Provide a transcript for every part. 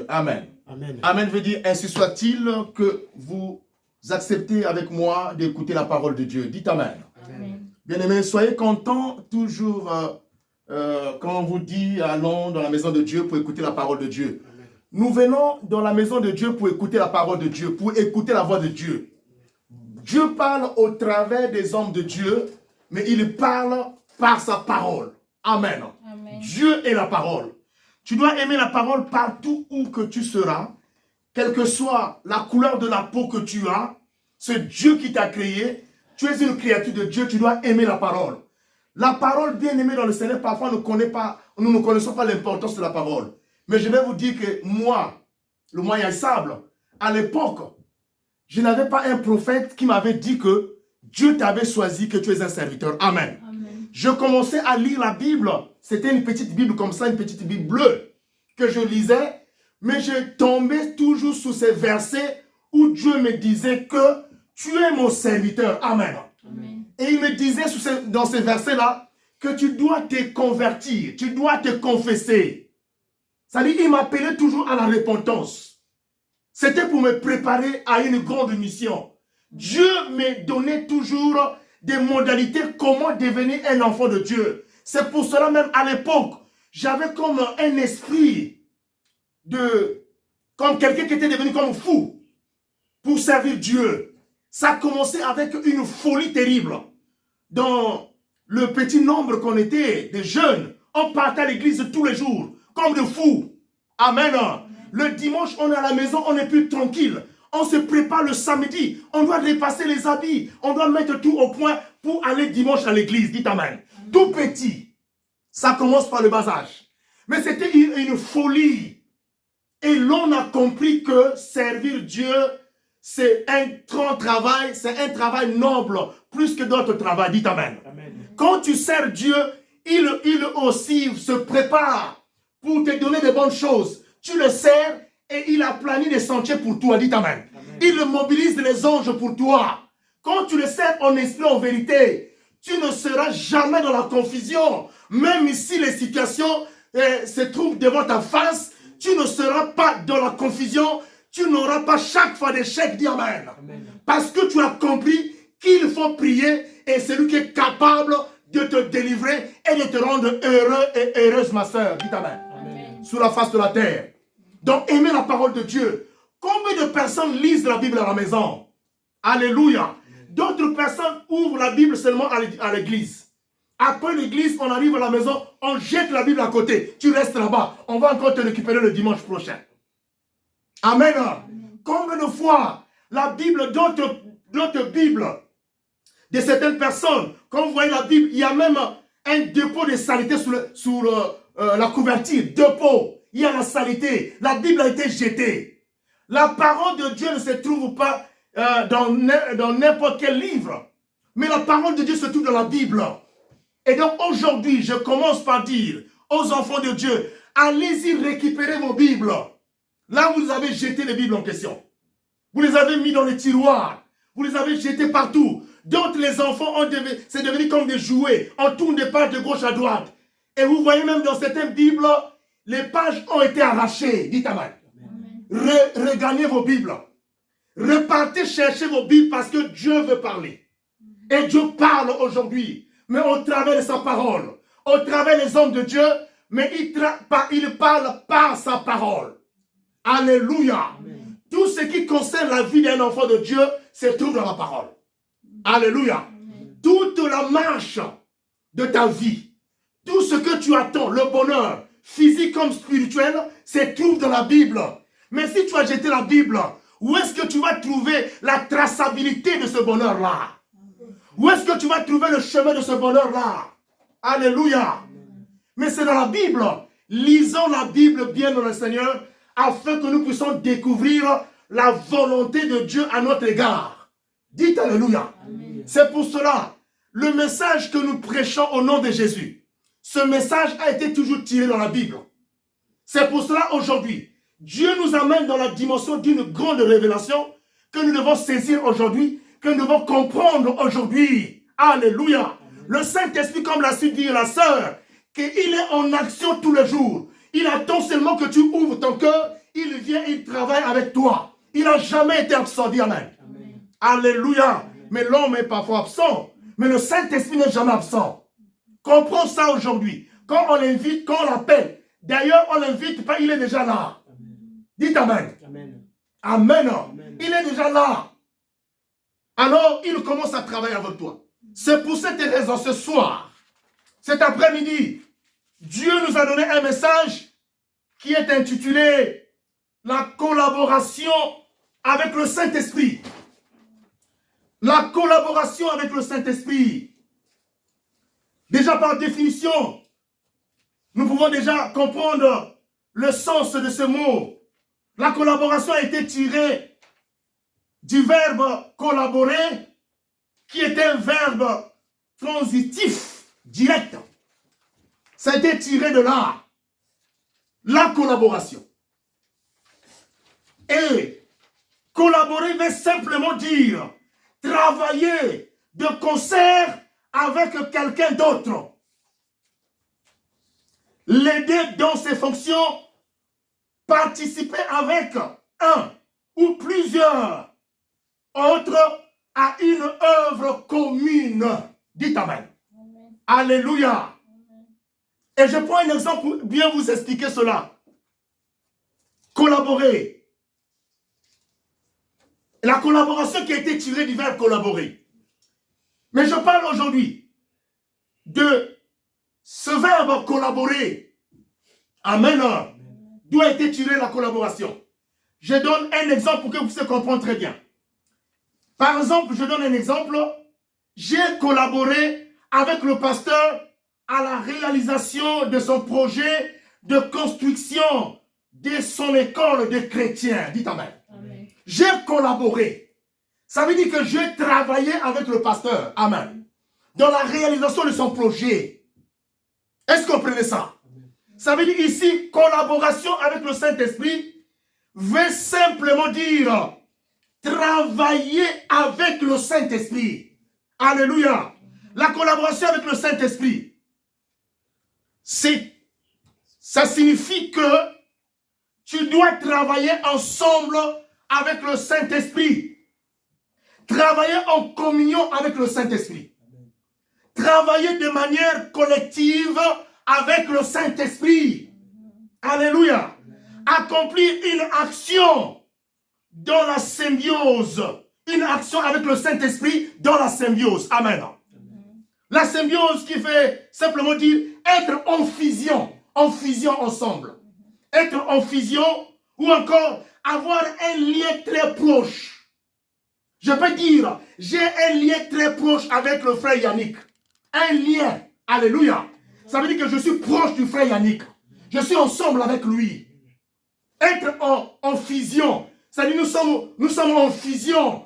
Amen. Amen. Amen veut dire, ainsi soit-il que vous acceptez avec moi d'écouter la parole de Dieu. Dites Amen. Amen. Bien-aimés, soyez contents toujours quand on vous dit allons dans la maison de Dieu pour écouter la parole de Dieu. Amen. Nous venons dans la maison de Dieu pour écouter la parole de Dieu, pour écouter la voix de Dieu. Dieu parle au travers des hommes de Dieu, mais il parle par sa parole. Amen. Amen. Dieu est la parole. Tu dois aimer la parole partout où que tu seras, quelle que soit la couleur de la peau que tu as, c'est Dieu qui t'a créé, tu es une créature de Dieu, tu dois aimer la parole. La parole bien aimée dans le Seigneur, parfois nous ne connaissons pas l'importance de la parole. Mais je vais vous dire que moi, le moyen sable, à l'époque, je n'avais pas un prophète qui m'avait dit que Dieu t'avait choisi, que tu es un serviteur. Amen. Amen. Je commençais à lire la Bible. C'était une petite Bible comme ça, une petite Bible bleue que je lisais. Mais je tombais toujours sous ces versets où Dieu me disait que tu es mon serviteur. Amen. Amen. Et il me disait dans ces versets-là que tu dois te convertir, tu dois te confesser. C'est-à-dire, il m'appelait toujours à la repentance. C'était pour me préparer à une grande mission. Dieu me donnait toujours des modalités comment devenir un enfant de Dieu. C'est pour cela même à l'époque, j'avais comme un esprit comme quelqu'un qui était devenu comme fou pour servir Dieu. Ça a commencé avec une folie terrible. Dans le petit nombre qu'on était, des jeunes, on partait à l'église tous les jours, comme de fous. Amen. Le dimanche, on est à la maison, on est plus tranquille. On se prépare le samedi, on doit repasser les habits, on doit mettre tout au point pour aller dimanche à l'église. Dites Amen. Tout petit. Ça commence par le bas âge. Mais c'était une folie. Et l'on a compris que servir Dieu, c'est un grand travail, c'est un travail noble, plus que d'autres travaux. Dites Amen. Amen. Quand tu sers Dieu, il aussi se prépare pour te donner de bonnes choses. Tu le sers et il a plané des sentiers pour toi. Dites Amen. Amen. Il mobilise les anges pour toi. Quand tu le sers en esprit, en vérité, tu ne seras jamais dans la confusion. Même si les situations se trouvent devant ta face, tu ne seras pas dans la confusion. Tu n'auras pas chaque fois d'échec. Dis Amen. Amen. Parce que tu as compris qu'il faut prier et c'est lui qui est capable de te délivrer et de te rendre heureux et heureuse, ma soeur. Dis Amen. Amen. Sur la face de la terre. Donc, aimez la parole de Dieu. Combien de personnes lisent la Bible à la maison? Alléluia. D'autres personnes ouvrent la Bible seulement à l'église. Après l'église, on arrive à la maison, on jette la Bible à côté. Tu restes là-bas. On va encore te récupérer le dimanche prochain. Amen. Combien de fois la Bible, d'autres Bibles, de certaines personnes, quand vous voyez la Bible, il y a même un dépôt de saleté sur la couverture. Dépôt. Il y a la saleté. La Bible a été jetée. La parole de Dieu ne se trouve pas dans n'importe quel livre. Mais la parole de Dieu se trouve dans la Bible. Et donc aujourd'hui, je commence par dire aux enfants de Dieu, allez-y récupérer vos Bibles. Là, vous avez jeté les Bibles en question. Vous les avez mis dans les tiroirs. Vous les avez jetés partout. D'autres, les enfants, c'est devenu comme des jouets. On tourne des pages de gauche à droite. Et vous voyez même dans certaines Bibles, les pages ont été arrachées. Dites Amen. Regagnez vos Bibles. Repartez chercher vos Bibles parce que Dieu veut parler. Et Dieu parle aujourd'hui, mais au travers de sa parole. Au travers des hommes de Dieu, mais il parle par sa parole. Alléluia. Amen. Tout ce qui concerne la vie d'un enfant de Dieu se trouve dans la parole. Alléluia. Amen. Toute la marche de ta vie, tout ce que tu attends, le bonheur, physique comme spirituel, se trouve dans la Bible. Mais si tu as jeté la Bible, où est-ce que tu vas trouver la traçabilité de ce bonheur-là? Où est-ce que tu vas trouver le chemin de ce bonheur-là? Alléluia. Mais c'est dans la Bible. Lisons la Bible bien dans le Seigneur, afin que nous puissions découvrir la volonté de Dieu à notre égard. Dites Alléluia. C'est pour cela, le message que nous prêchons au nom de Jésus, ce message a été toujours tiré dans la Bible. C'est pour cela aujourd'hui, Dieu nous amène dans la dimension d'une grande révélation que nous devons saisir aujourd'hui, que nous devons comprendre aujourd'hui. Alléluia. Le Saint-Esprit, comme l'a su dire la sœur, qu'il est en action tous les jours. Il attend seulement que tu ouvres ton cœur, il vient, il travaille avec toi. Il n'a jamais été absent. Dis Amen. Amen. Alléluia. Amen. Mais l'homme est parfois absent. Mais le Saint-Esprit n'est jamais absent. Comprends ça aujourd'hui. Quand on l'invite, quand on l'appelle, d'ailleurs, on ne l'invite pas, il est déjà là. Amen. Dites Amen. Amen. Amen. Amen. Il est déjà là. Alors, il commence à travailler avec toi. C'est pour cette raison, ce soir, cet après-midi, Dieu nous a donné un message qui est intitulé « La collaboration avec le Saint-Esprit ». La collaboration avec le Saint-Esprit. Déjà par définition, nous pouvons déjà comprendre le sens de ce mot. La collaboration a été tirée du verbe collaborer, qui est un verbe transitif, direct. Ça a été tiré de là. La collaboration. Et collaborer veut simplement dire travailler de concert avec quelqu'un d'autre. L'aider dans ses fonctions, participer avec un ou plusieurs autres à une œuvre commune. Dites Amen. Amen. Alléluia. Amen. Et je prends un exemple pour bien vous expliquer cela. Collaborer. La collaboration qui a été tirée du verbe collaborer. Mais je parle aujourd'hui de ce verbe collaborer. Amen. D'où a été tirée la collaboration. Je donne un exemple pour que vous puissiez comprendre très bien. Par exemple, je donne un exemple. J'ai collaboré avec le pasteur à la réalisation de son projet de construction de son école de chrétiens. Dites Amen. Amen. J'ai collaboré. Ça veut dire que j'ai travaillé avec le pasteur. Amen. Dans la réalisation de son projet. Est-ce que vous comprenez ça? Amen. Ça veut dire ici, collaboration avec le Saint-Esprit veut simplement dire travailler avec le Saint-Esprit. Alléluia. La collaboration avec le Saint-Esprit, ça signifie que tu dois travailler ensemble avec le Saint-Esprit. Travailler en communion avec le Saint-Esprit. Travailler de manière collective avec le Saint-Esprit. Alléluia. Accomplir une action dans la symbiose. Une action avec le Saint-Esprit dans la symbiose. Amen. La symbiose qui fait simplement dire être en fusion ensemble. Être en fusion ou encore avoir un lien très proche. Je peux dire, j'ai un lien très proche avec le frère Yannick. Un lien. Alléluia. Ça veut dire que je suis proche du frère Yannick. Je suis ensemble avec lui. Être en fusion. C'est-à-dire nous sommes en fusion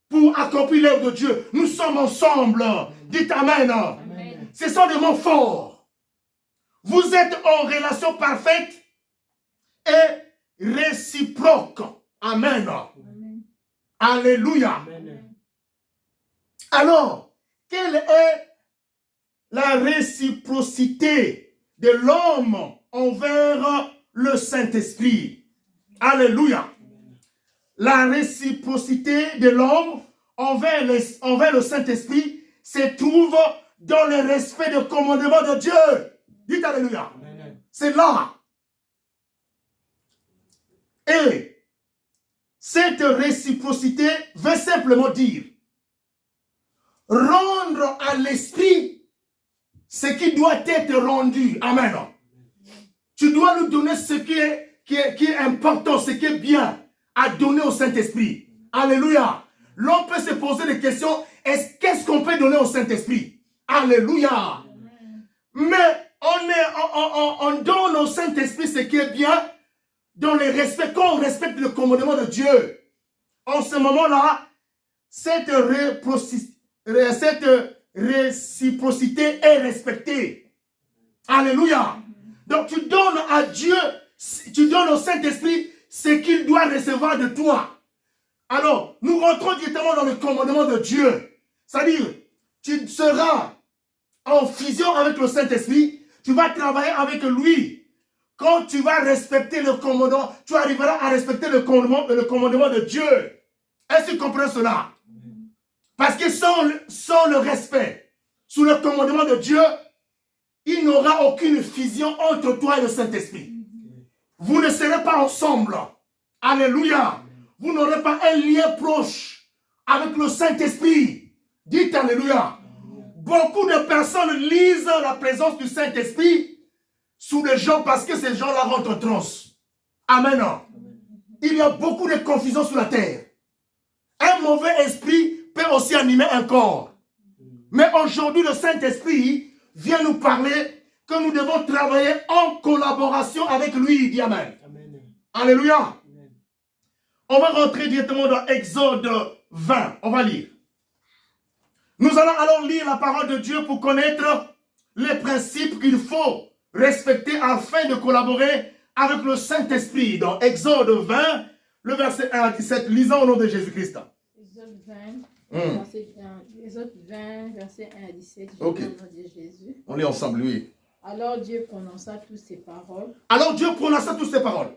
pour accomplir l'œuvre de Dieu. Nous sommes ensemble. Dites Amen. Amen. Ce sont des mots forts. Vous êtes en relation parfaite et réciproque. Amen. Amen. Alléluia. Amen. Alors, quelle est la réciprocité de l'homme envers le Saint-Esprit? Alléluia. La réciprocité de l'homme envers le Saint-Esprit se trouve dans le respect du commandement de Dieu. Dites Alléluia. C'est là. Et cette réciprocité veut simplement dire rendre à l'Esprit ce qui doit être rendu. Amen. Tu dois lui donner ce qui est important, ce qui est bien à donner au Saint-Esprit. Alléluia. L'on peut se poser des questions. Qu'est-ce qu'on peut donner au Saint-Esprit? Alléluia. Mais on donne au Saint-Esprit ce qui est bien dans le respect. Quand on respecte le commandement de Dieu, en ce moment-là, cette réciprocité est respectée. Alléluia. Donc tu donnes à Dieu, tu donnes au Saint-Esprit ce qu'il doit recevoir de toi. Alors, nous rentrons directement dans le commandement de Dieu. C'est-à-dire, tu seras en fusion avec le Saint-Esprit, tu vas travailler avec lui. quand tu vas respecter le commandement, tu arriveras à respecter le commandement de Dieu. Est-ce que tu comprends cela? Parce que sans le respect, sous le commandement de Dieu, il n'y aura aucune fusion entre toi et le Saint-Esprit. Vous ne serez pas ensemble. Alléluia. Vous n'aurez pas un lien proche avec le Saint-Esprit. Dites Alléluia. Beaucoup de personnes lisent la présence du Saint-Esprit sous les gens parce que ces gens-là rentrent en transe. Amen. Il y a beaucoup de confusion sur la terre. Un mauvais esprit peut aussi animer un corps. Mais aujourd'hui, le Saint-Esprit vient nous parler que nous devons travailler en collaboration avec lui. Dis Amen. Amen. Alléluia. Amen. On va rentrer directement dans Exode 20. On va lire. Nous allons alors lire la parole de Dieu pour connaître les principes qu'il faut respecter afin de collaborer avec le Saint-Esprit. Dans Exode 20, le verset 1 à 17, lisons au nom de Jésus-Christ. Exode 20, Exode 20, verset 1 à 17, au nom de Jésus. On lit ensemble, oui. Alors Dieu prononça toutes ces paroles. Alors Dieu prononça toutes ces paroles.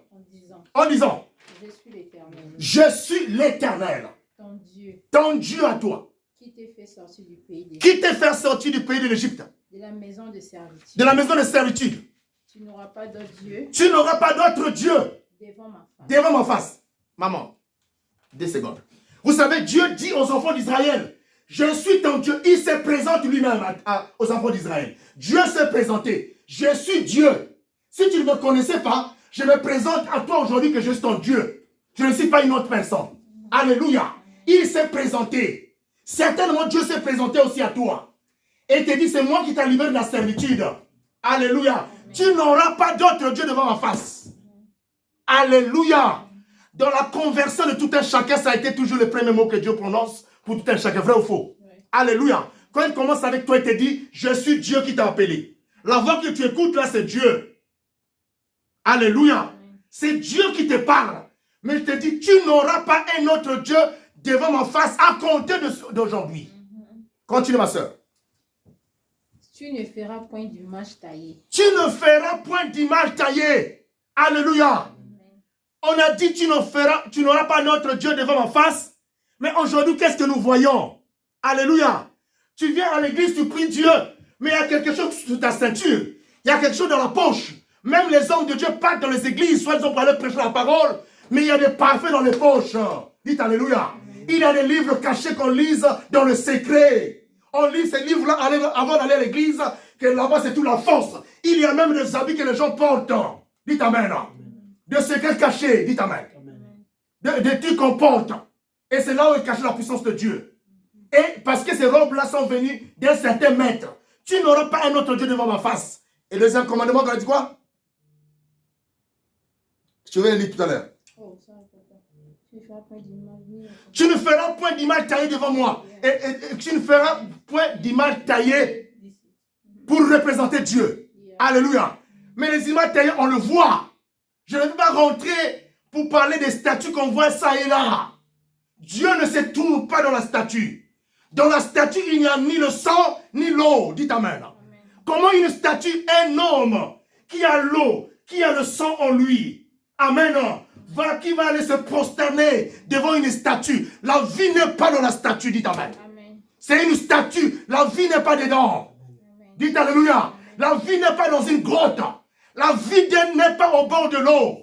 En disant, je suis l'Éternel. Je suis l'Éternel. Ton Dieu. Ton Dieu à toi. Qui t'est fait sortir du pays d'Égypte. Qui t'est fait sortir du pays de l'Égypte. De la maison de servitude. De la maison de servitude. Tu n'auras pas d'autre Dieu. Tu n'auras pas d'autre Dieu. Devant ma face. Devant ma face. Maman, 2 secondes. Vous savez, Dieu dit aux enfants d'Israël, je suis ton Dieu. Il se présente lui-même aux enfants d'Israël. Dieu s'est présenté. Je suis Dieu. Si tu ne me connaissais pas, je me présente à toi aujourd'hui que je suis ton Dieu. Je ne suis pas une autre personne. Alléluia. Il s'est présenté. Certainement, Dieu s'est présenté aussi à toi. Et te dit, c'est moi qui t'ai libéré de la servitude. Alléluia. Tu n'auras pas d'autre Dieu devant ma face. Alléluia. Dans la conversion de tout un chacun, ça a été toujours le premier mot que Dieu prononce pour tout un chacun. Vrai ou faux? Oui. Alléluia. Quand il commence avec toi, il te dit, je suis Dieu qui t'a appelé. La voix que tu écoutes là, c'est Dieu. Alléluia. C'est Dieu qui te parle. Mais il te dit, tu n'auras pas un autre Dieu devant ma face à compter d'aujourd'hui. Continue, ma soeur. Tu ne feras point d'image taillée. Tu ne feras point d'image taillée. Alléluia. On a dit, tu n'auras pas notre Dieu devant ma face. Mais aujourd'hui, qu'est-ce que nous voyons? Alléluia. Tu viens à l'église, tu pries Dieu. Mais il y a quelque chose sous ta ceinture. Il y a quelque chose dans la poche. Même les hommes de Dieu partent dans les églises. Soit ils ont parlé prêcher la parole. Mais il y a des parfaits dans les poches. Dites Alléluia. Il y a des livres cachés qu'on lise dans le secret. On lit ces livres-là avant d'aller à l'église. Que là-bas, c'est toute la force. Il y a même des habits que les gens portent. Dites Amen. De secrets cachés, dites Amen. Des trucs qu'on porte. Et c'est là où est cachée la puissance de Dieu. Et parce que ces robes-là sont venues d'un certain maître. Tu n'auras pas un autre Dieu devant ma face. Et le deuxième commandement, on a dit quoi? Je vais le lire tout à l'heure. Tu ne feras point d'image taillée devant moi. Et tu ne feras point d'image taillée pour représenter Dieu. Alléluia. Mais les images taillées, on le voit. Je ne vais pas rentrer pour parler des statues qu'on voit ça et là. Dieu ne se tourne pas dans la statue. Dans la statue, il n'y a ni le sang, ni l'eau. Dites Amen. Comment une statue, un homme qui a l'eau, qui a le sang en lui. Amen. Qui va aller se prosterner devant une statue. La vie n'est pas dans la statue. Dites Amen. C'est une statue. La vie n'est pas dedans. Amen. Dites Alléluia. La vie n'est pas dans une grotte. La vie n'est pas au bord de l'eau,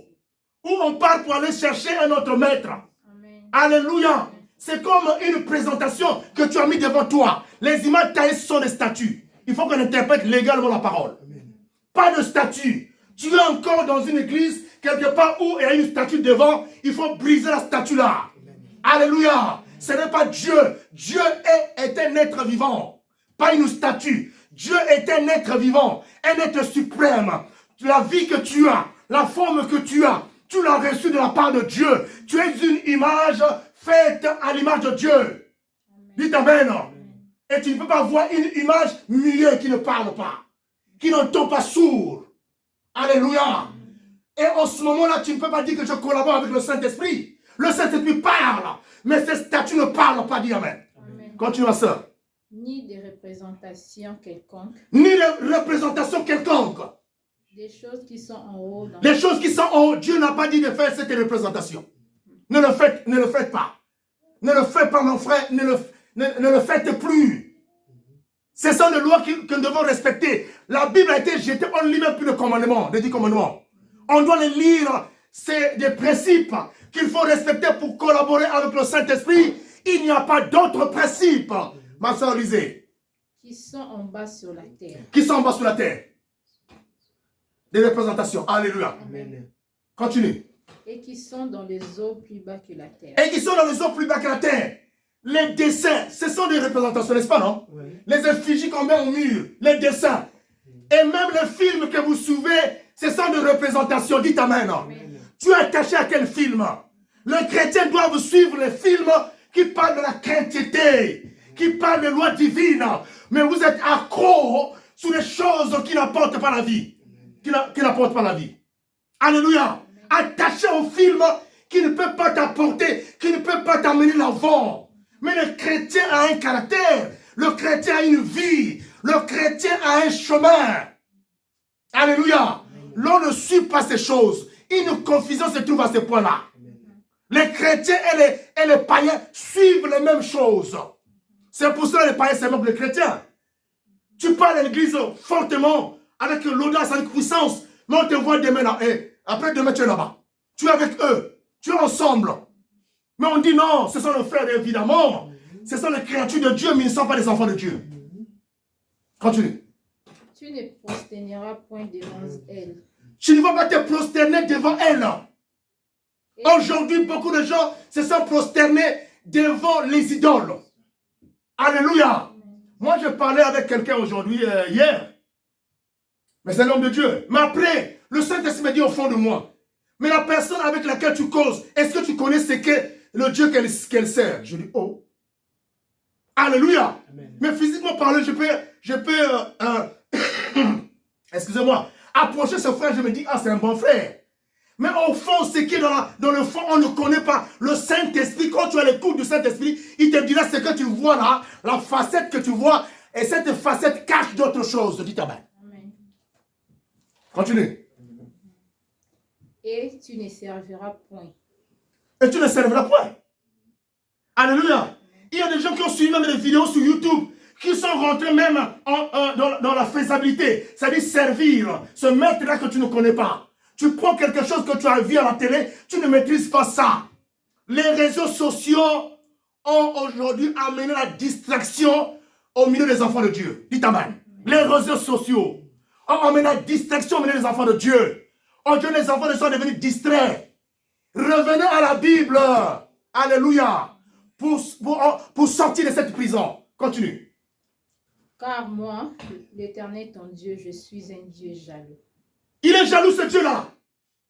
où on part pour aller chercher un autre maître. Amen. Alléluia. C'est comme une présentation que tu as mis devant toi. Les images taillées sont des statues. Il faut qu'on interprète légalement la parole. Amen. Pas de statue. Tu es encore dans une église, quelque part où il y a une statue devant, il faut briser la statue là. Amen. Alléluia. Ce n'est pas Dieu. Dieu est un être vivant, pas une statue. Dieu est un être vivant, un être suprême. La vie que tu as, la forme que tu as, tu l'as reçue de la part de Dieu. Tu es une image faite à l'image de Dieu. Amen. Dites Amen. Amen. Et tu ne peux pas voir une image muette qui ne parle pas, qui n'entend pas sourd. Alléluia. Amen. Et en ce moment-là, tu ne peux pas dire que je collabore avec le Saint-Esprit. Le Saint-Esprit parle, mais ces statues ne parlent pas. Dis Amen. Amen. Continue, ma soeur. Ni de représentation quelconque. Ni de représentation quelconque. Des choses qui sont en haut. Les choses qui sont en haut, Dieu n'a pas dit de faire cette représentation. Ne le faites pas. Ne le faites pas, mon frère. Ne le faites plus. Ce sont les lois que nous devons respecter. La Bible a été jetée, on ne lit même plus le commandement, les 10 commandements. On doit les lire. C'est des principes qu'il faut respecter pour collaborer avec le Saint-Esprit. Il n'y a pas d'autres principes. Ma soeur, lisez. Qui sont en bas sur la terre. Qui sont en bas sur la terre. Des représentations. Alléluia. Amen. Continue. Et qui sont dans les eaux plus bas que la terre. Et qui sont dans les eaux plus bas que la terre. Les dessins, ce sont des représentations, n'est-ce pas, non? Oui. Les effigies qu'on met au mur, les dessins. Et même les films que vous suivez, ce sont des représentations. Dites Amen. Amen. Tu es attaché à quel film? Les chrétiens doivent suivre les films qui parlent de la chrétienté, qui parlent des lois divines. Mais vous êtes accro sur les choses qui n'apportent pas la vie. Qui n'apportent pas la vie. Alléluia. Attaché au film qui ne peut pas t'apporter, qui ne peut pas t'amener l'avant. Mais le chrétien a un caractère. Le chrétien a une vie. Le chrétien a un chemin. Alléluia. L'on ne suit pas ces choses. Une confusion se trouve à ce point-là. Les chrétiens et les païens suivent les mêmes choses. C'est pour cela que les païens s'aiment les chrétiens. Tu parles à l'église fortement, avec l'audace, avec puissance, mais on te voit demain là, et après demain tu es là-bas. Tu es avec eux, tu es ensemble. Mais on dit non, ce sont nos frères évidemment. Ce sont les créatures de Dieu, mais ils ne sont pas les enfants de Dieu. Continue. Tu ne prosterneras point devant elle. Tu ne vas pas te prosterner devant elle. Aujourd'hui, beaucoup de gens se sont prosternés devant les idoles. Alléluia. Moi, je parlais avec quelqu'un aujourd'hui, hier. Mais c'est l'homme de Dieu. Mais après, le Saint-Esprit me dit au fond de moi, mais la personne avec laquelle tu causes, est-ce que tu connais ce qu'est le Dieu qu'elle sert? Je dis, oh. Alléluia. Amen. Mais physiquement parlant, je peux excusez-moi, approcher ce frère, je me dis, ah, c'est un bon frère. Mais au fond, ce qui est dans le fond, on ne connaît pas. Le Saint-Esprit, quand tu as l'écoute du Saint-Esprit, il te dira ce que tu vois là, la facette que tu vois, et cette facette cache d'autres choses. Dis Amen. Continue. Et tu ne serviras point. Et tu ne serviras point. Alléluia. Il y a des gens qui ont suivi même des vidéos sur YouTube, qui sont rentrés même dans la faisabilité. C'est-à-dire servir, se mettre là que tu ne connais pas. Tu prends quelque chose que tu as vu à la télé, tu ne maîtrises pas ça. Les réseaux sociaux ont aujourd'hui amené la distraction au milieu des enfants de Dieu. Dites Amen. Les réseaux sociaux ont amené la distraction au milieu des enfants de Dieu. Aujourd'hui, les enfants de Dieu sont devenus distraits. Revenez à la Bible. Alléluia. Pour sortir de cette prison. Continue. Car moi, l'Éternel ton Dieu, je suis un Dieu jaloux. Il est jaloux, ce Dieu-là.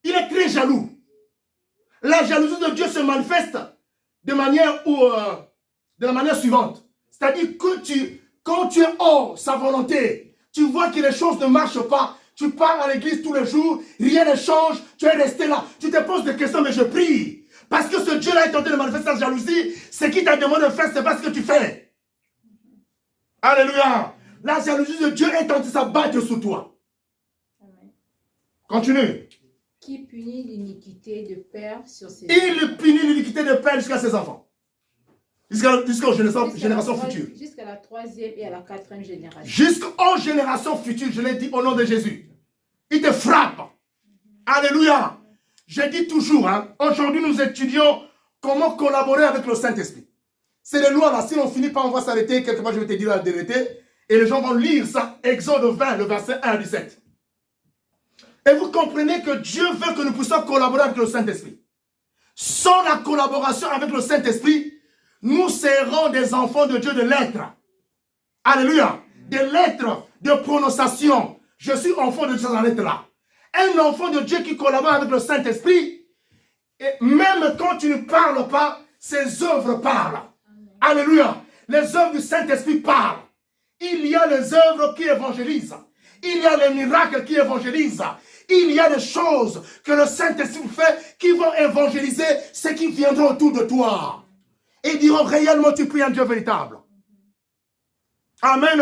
Il est très jaloux. La jalousie de Dieu se manifeste de la manière suivante. C'est-à-dire que quand tu es hors sa volonté, tu vois que les choses ne marchent pas. Tu pars à l'église tous les jours, rien ne change, tu es resté là. Tu te poses des questions, mais je prie. Parce que ce Dieu-là est tenté de manifester sa jalousie. Ce qu'il t'a demandé de faire, c'est pas ce que tu fais. Alléluia. La jalousie de Dieu est tenté de s'abattre sur toi. Continue. Qui punit l'iniquité de père sur ses enfants. Il punit l'iniquité de père jusqu'à ses enfants. Jusqu'aux générations futures. Jusqu'à la 3e et à la 4e génération. Jusqu'aux générations futures, je l'ai dit au nom de Jésus. Il te frappe. Alléluia. Je dis toujours, aujourd'hui nous étudions comment collaborer avec le Saint-Esprit. C'est les lois là, si on finit pas, on va s'arrêter, quelque part je vais te dire la vérité, et les gens vont lire ça, Exode 20, le verset 1 à 17. Et vous comprenez que Dieu veut que nous puissions collaborer avec le Saint-Esprit. Sans la collaboration avec le Saint-Esprit, nous serons des enfants de Dieu de lettres. Alléluia. Des lettres de prononciation. Je suis enfant de Dieu dans la lettre là. Un enfant de Dieu qui collabore avec le Saint-Esprit, et même quand tu ne parles pas, ses œuvres parlent. Alléluia. Les œuvres du Saint-Esprit parlent. Il y a les œuvres qui évangélisent. Il y a les miracles qui évangélisent. Il y a des choses que le Saint-Esprit fait qui vont évangéliser ceux qui viendront autour de toi. Et diront réellement tu pries un Dieu véritable. Amen.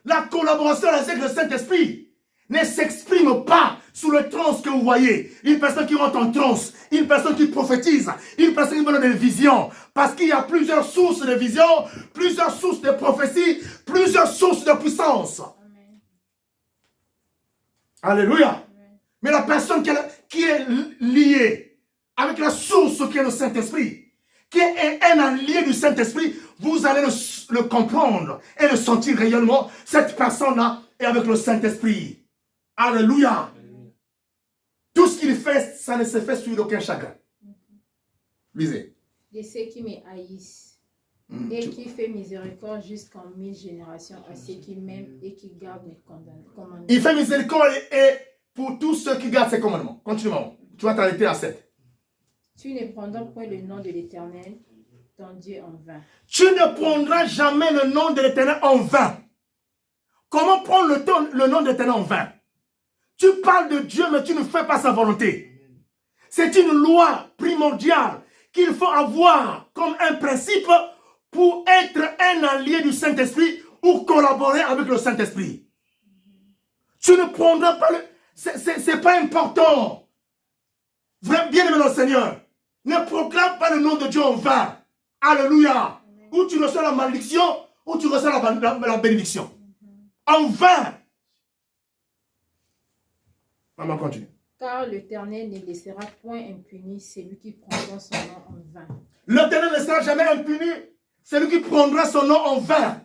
La collaboration avec le Saint-Esprit ne s'exprime pas sous le trance que vous voyez. Une personne qui rentre en trance, une personne qui prophétise, une personne qui donne des visions. Parce qu'il y a plusieurs sources de visions, plusieurs sources de prophéties, plusieurs sources de puissance. Amen. Alléluia. Amen. Mais la personne qui est liée avec la source qui est le Saint-Esprit, qui est un allié du Saint-Esprit, vous allez le comprendre et le sentir réellement. Cette personne-là est avec le Saint-Esprit. Alléluia. Tout ce qu'il fait, ça ne se fait sur aucun chagrin. Lisez. De ceux qui me haïssent et qui fait miséricorde jusqu'en 1000 générations à ceux qui m'aiment et qui gardent mes commandements. Il fait miséricorde et pour tous ceux qui gardent ses commandements. Continue, maman. Tu vas t'arrêter à 7. Tu ne prendras point le nom de l'Éternel, ton Dieu, en vain. Tu ne prendras jamais le nom de l'Éternel en vain. Comment prendre le nom de l'Éternel en vain? Tu parles de Dieu, mais tu ne fais pas sa volonté. C'est une loi primordiale qu'il faut avoir comme un principe pour être un allié du Saint-Esprit ou collaborer avec le Saint-Esprit. Tu ne prendras pas le... C'est pas important. Bien aimé dans le Seigneur, ne proclame pas le nom de Dieu en vain. Alléluia. Ou tu reçois la malédiction, ou tu reçois la bénédiction. En vain. Maman, continue. Car l'Éternel ne laissera point impuni celui qui prendra son nom en vain. L'Éternel ne sera jamais impuni celui qui prendra son nom en vain.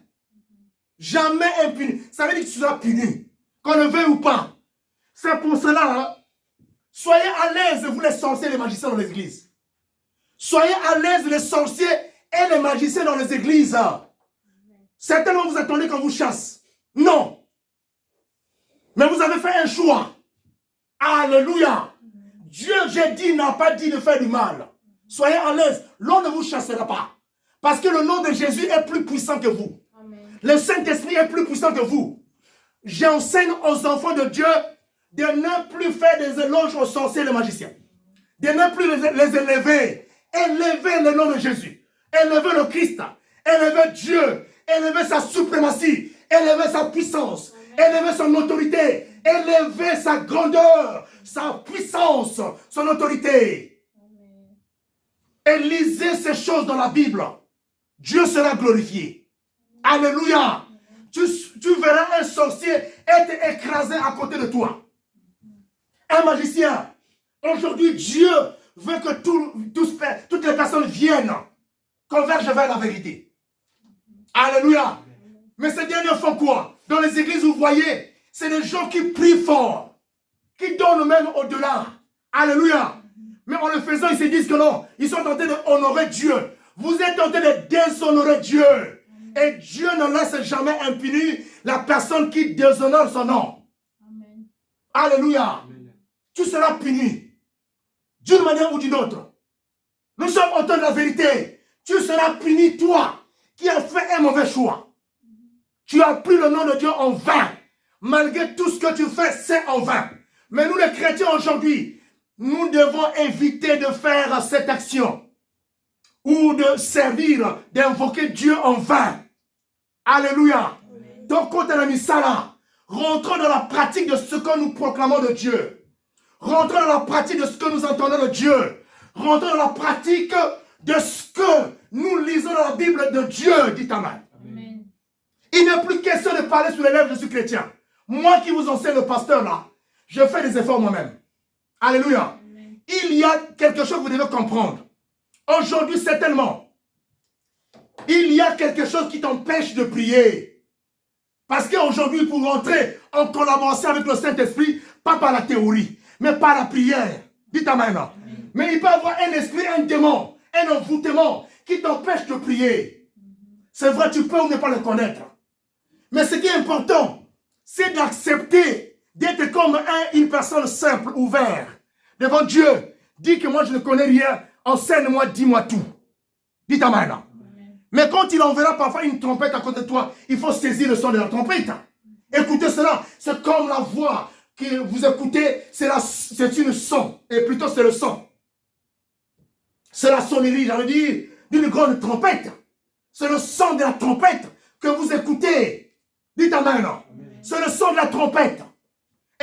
Jamais impuni. Ça veut dire que tu seras puni. Qu'on le veuille ou pas. C'est pour cela, hein, soyez à l'aise, vous les sorciers et les magiciens dans les églises. Soyez à l'aise, les sorciers et les magiciens dans les églises. Certainement, vous attendez qu'on vous chasse. Non. Mais vous avez fait un choix. Alléluia. Dieu, j'ai dit, n'a pas dit de faire du mal. Soyez à l'aise. L'on ne vous chassera pas. Parce que le nom de Jésus est plus puissant que vous. Amen. Le Saint-Esprit est plus puissant que vous. J'enseigne aux enfants de Dieu de ne plus faire des éloges aux sorciers et les magiciens. De ne plus les élever. Élever le nom de Jésus. Élever le Christ. Élever Dieu. Élever sa suprématie. Élever sa puissance. Élever son autorité. Élever sa grandeur. Sa puissance. Son autorité. Amen. Et lisez ces choses dans la Bible. Dieu sera glorifié. Alléluia. Tu verras un sorcier être écrasé à côté de toi. Un magicien. Aujourd'hui, Dieu veut que toutes les personnes viennent, convergent vers la vérité. Alléluia. Mais ces derniers font quoi? Dans les églises, vous voyez, c'est des gens qui prient fort, qui donnent même au-delà. Alléluia. Mais en le faisant, ils se disent que non, ils sont en train d'honorer Dieu. Vous êtes en train de déshonorer Dieu. Et Dieu ne laisse jamais impuni la personne qui déshonore son nom. Amen. Alléluia. Amen. Tu seras puni. D'une manière ou d'une autre. Nous sommes au temps de la vérité. Tu seras puni, toi, qui as fait un mauvais choix. Tu as pris le nom de Dieu en vain. Malgré tout ce que tu fais, c'est en vain. Mais nous, les chrétiens, aujourd'hui, nous devons éviter de faire cette action. Ou de servir, d'invoquer Dieu en vain. Alléluia. Amen. Donc, quand on a mis ça là, rentrons dans la pratique de ce que nous proclamons de Dieu. Rentrons dans la pratique de ce que nous entendons de Dieu. Rentrons dans la pratique de ce que nous lisons dans la Bible de Dieu, dit Amen. Amen. Il n'est plus question de parler sous les lèvres, je suis chrétien. Moi qui vous enseigne le pasteur là, je fais des efforts moi-même. Alléluia. Amen. Il y a quelque chose que vous devez comprendre. Aujourd'hui, certainement, il y a quelque chose qui t'empêche de prier. Parce qu'aujourd'hui, pour rentrer en collaboration avec le Saint-Esprit, pas par la théorie, mais par la prière. Dites Amen. Amen. Mais il peut y avoir un esprit, un démon, un envoûtement qui t'empêche de prier. C'est vrai, tu peux ou ne pas le connaître. Mais ce qui est important, c'est d'accepter d'être comme une personne simple, ouverte, devant Dieu. Dis que moi je ne connais rien, enseigne-moi, dis-moi tout. Dites Amen. Amen. Mais quand il enverra parfois une trompette à côté de toi, il faut saisir le son de la trompette. Écoutez cela, c'est comme la voix que vous écoutez, c'est une son, et plutôt c'est le son. C'est la sonnerie, j'allais dire, d'une grande trompette. C'est le son de la trompette que vous écoutez. Dites Amen. C'est le son de la trompette.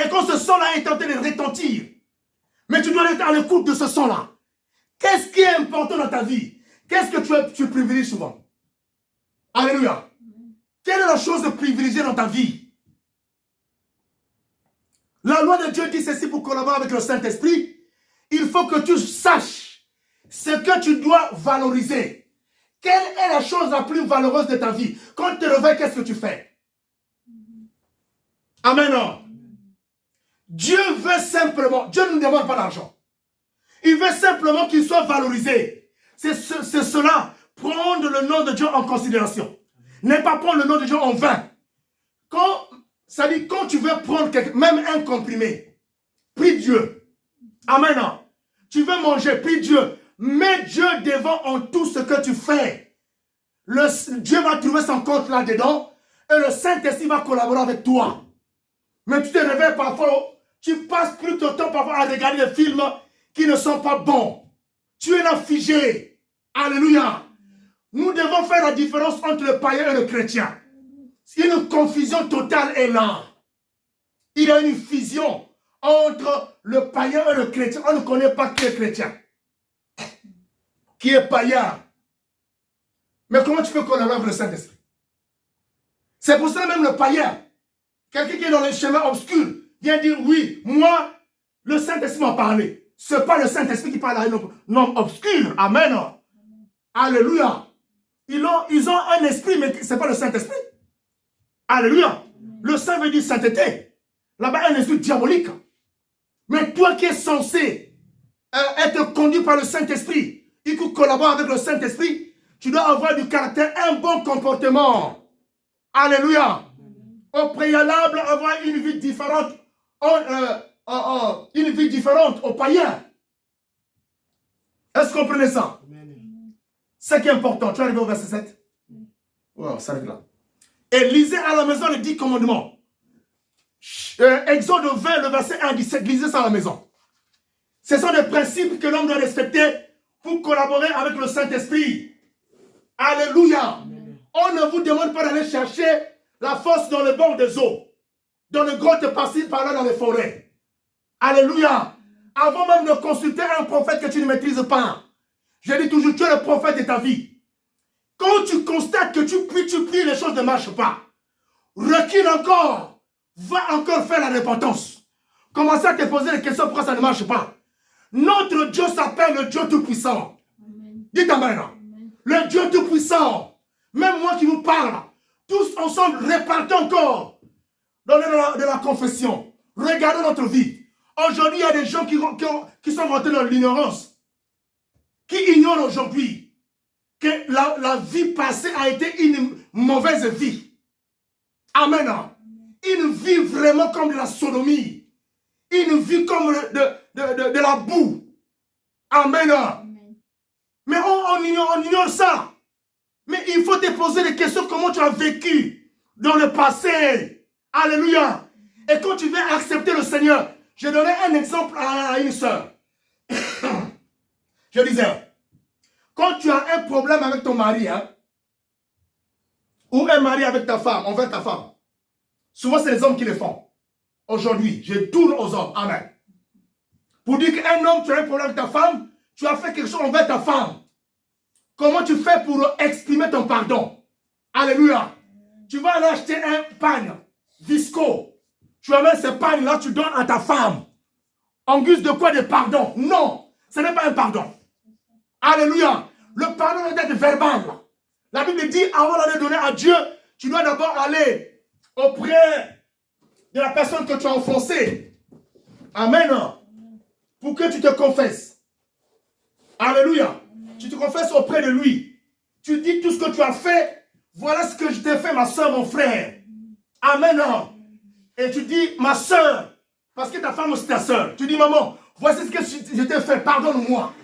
et quand ce son-là est en train de retentir, mais tu dois être à l'écoute de ce son-là. Qu'est-ce qui est important dans ta vie? Qu'est-ce que tu privilégies souvent? Alléluia. Quelle est la chose de privilégier dans ta vie? La loi de Dieu dit ceci pour collaborer avec le Saint-Esprit. Il faut que tu saches ce que tu dois valoriser. Quelle est la chose la plus valeureuse de ta vie? Quand tu te réveilles, qu'est-ce que tu fais? Amen. Dieu veut simplement, Dieu ne nous demande pas d'argent. Il veut simplement qu'il soit valorisé. C'est cela, prendre le nom de Dieu en considération. Ne pas prendre le nom de Dieu en vain. Ça dit, quand tu veux prendre même un comprimé, prie Dieu. Amen. Tu veux manger, prie Dieu. Mets Dieu devant en tout ce que tu fais. Dieu va trouver son compte là-dedans et le Saint-Esprit va collaborer avec toi. Mais tu te réveilles parfois, tu passes plus de temps parfois à regarder des films qui ne sont pas bons. Tu es là figé. Alléluia. Nous devons faire la différence entre le païen et le chrétien. Une confusion totale est là. Il y a une fusion entre le païen et le chrétien. On ne connaît pas qui est chrétien, qui est païen. Mais comment tu peux collaborer avec le Saint-Esprit? C'est pour ça même le païen, quelqu'un qui est dans les chemins obscurs, vient dire oui, moi, le Saint-Esprit m'a parlé. Ce n'est pas le Saint-Esprit qui parle à un homme obscur. Amen. Alléluia. Ils ont un esprit, mais ce n'est pas le Saint-Esprit. Alléluia. Le Saint veut dire sainteté. Là-bas, un esprit diabolique. Mais toi qui es censé être conduit par le Saint-Esprit, et qui collabore avec le Saint-Esprit, tu dois avoir du caractère, un bon comportement. Alléluia. Au préalable, avoir une vie différente, une vie différente aux païens. Est-ce que vous comprenez ça? Ce qui est important. Tu es arrivé au verset 7? Wow, ça arrive là. Et lisez à la maison les 10 commandements. Exode 20, le verset 1 à 17, lisez ça à la maison. Ce sont des principes que l'homme doit respecter pour collaborer avec le Saint-Esprit. Alléluia. On ne vous demande pas d'aller chercher la force dans le bord des eaux, dans les grottes par-ci, par-là, dans les forêts. Alléluia. Avant même de consulter un prophète que tu ne maîtrises pas. Je dis toujours, tu es le prophète de ta vie. Quand tu constates que tu pries, les choses ne marchent pas. Recule encore. Va encore faire la repentance. Commence à te poser des questions pourquoi ça ne marche pas. Notre Dieu s'appelle le Dieu Tout-Puissant. Dites Amen. Le Dieu Tout-Puissant. Même moi qui vous parle, tous ensemble, répartons encore dans de la confession. Regardons notre vie. Aujourd'hui, il y a des gens qui sont rentrés dans l'ignorance, qui ignorent aujourd'hui que la vie passée a été une mauvaise vie. Amen. Une vie vraiment comme de la sodomie. Une vie comme de la boue. Amen. Mais on ignore ça. Mais il faut te poser des questions, comment tu as vécu dans le passé. Alléluia. Et quand tu viens accepter le Seigneur, je donnais un exemple à une sœur. Je disais, quand tu as un problème avec ton mari, ou un mari avec ta femme, envers ta femme, souvent c'est les hommes qui le font. Aujourd'hui, je tourne aux hommes. Amen. Pour dire qu'un homme, tu as un problème avec ta femme, tu as fait quelque chose envers ta femme. Comment tu fais pour exprimer ton pardon? Alléluia. Tu vas aller acheter un pagne visco. Tu amènes ce pagne-là, tu donnes à ta femme. En guise de quoi? De pardon? Non, ce n'est pas un pardon. Alléluia. Le pardon doit être verbal. La Bible dit, avant d'aller donner à Dieu, tu dois d'abord aller auprès de la personne que tu as offensée. Amen. Pour que tu te confesses. Alléluia. Tu te confesses auprès de lui. Tu dis tout ce que tu as fait. Voilà ce que je t'ai fait, ma soeur, mon frère. Amen. Et tu dis, ma soeur, parce que ta femme c'est ta soeur. Tu dis, maman, voici ce que je t'ai fait, pardonne-moi.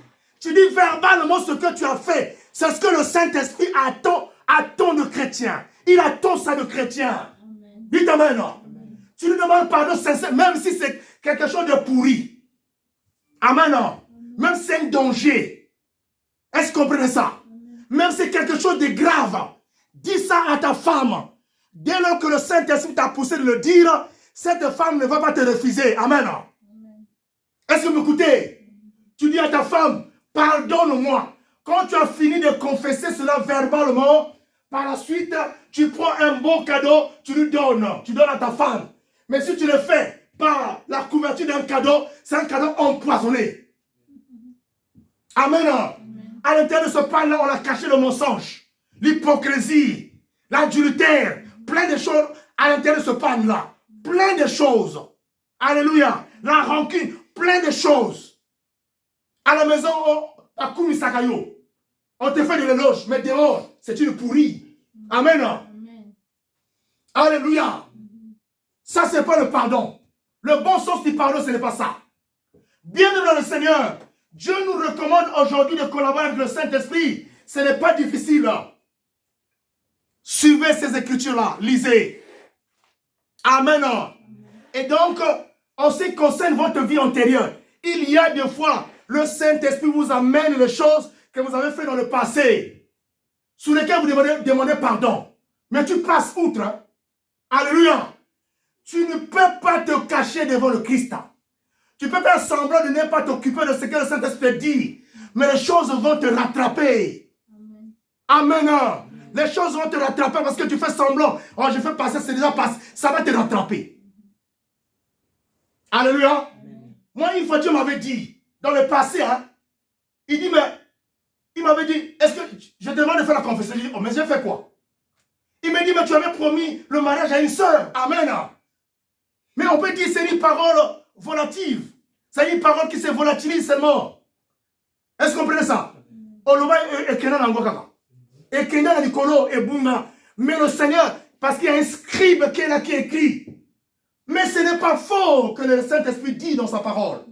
Tu dis verbalement ce que tu as fait. C'est ce que le Saint-Esprit attend de chrétien. Il attend ça de chrétien. Dites amen. Tu lui demandes pardon sincère, même si c'est quelque chose de pourri. Amen. Même si c'est un danger. Est-ce que vous comprenez ça? Même si c'est quelque chose de grave. Dis ça à ta femme. Dès lors que le Saint-Esprit t'a poussé de le dire, cette femme ne va pas te refuser. Amen. Est-ce que vous m'écoutez? Tu dis à ta femme, pardonne-moi. Quand tu as fini de confesser cela verbalement, par la suite, tu prends un bon cadeau, tu lui donnes. Tu donnes à ta femme. Mais si tu le fais par la couverture d'un cadeau, c'est un cadeau empoisonné. Amen. À l'intérieur de ce pain-là, on a caché le mensonge, l'hypocrisie, l'adultère, plein de choses à l'intérieur de ce pain-là. Plein de choses. Alléluia. La rancune, plein de choses. À la maison, à Kumisakayo, on te fait de l'éloge, mais dehors, c'est une pourrie. Amen. Amen. Alléluia. Ça, c'est pas le pardon. Le bon sens du pardon, ce n'est pas ça. Bienvenue dans le Seigneur. Dieu nous recommande aujourd'hui de collaborer avec le Saint-Esprit. Ce n'est pas difficile. Suivez ces écritures-là. Lisez. Amen. Et donc, en ce qui concerne votre vie antérieure, il y a des fois, le Saint-Esprit vous amène les choses que vous avez fait dans le passé, sur lesquelles vous demandez pardon. Mais tu passes outre. Hein? Alléluia. Tu ne peux pas te cacher devant le Christ. Tu peux faire semblant de ne pas t'occuper de ce que le Saint-Esprit dit. Mais les choses vont te rattraper. Amen. Amen. Les choses vont te rattraper parce que tu fais semblant. Oh, je fais passer, c'est déjà passé. Ça va te rattraper. Alléluia. Amen. Moi, une fois, Dieu m'avait dit, dans le passé, hein, il dit, mais, il m'avait dit, est-ce que je te demande de faire la confession? Je dis, oh, mais j'ai fait quoi? Il m'a dit, mais tu avais promis le mariage à une sœur. Amen. Mais on peut dire, c'est une parole volative. C'est une parole qui se volatilise seulement. Est-ce que vous comprenez ça? Oloba et Kenan Angokaka. Et Kenan Nikolo et Bunga. Mais le Seigneur, parce qu'il y a un scribe qui est là qui écrit. Mais ce n'est pas faux que le Saint-Esprit dit dans sa parole.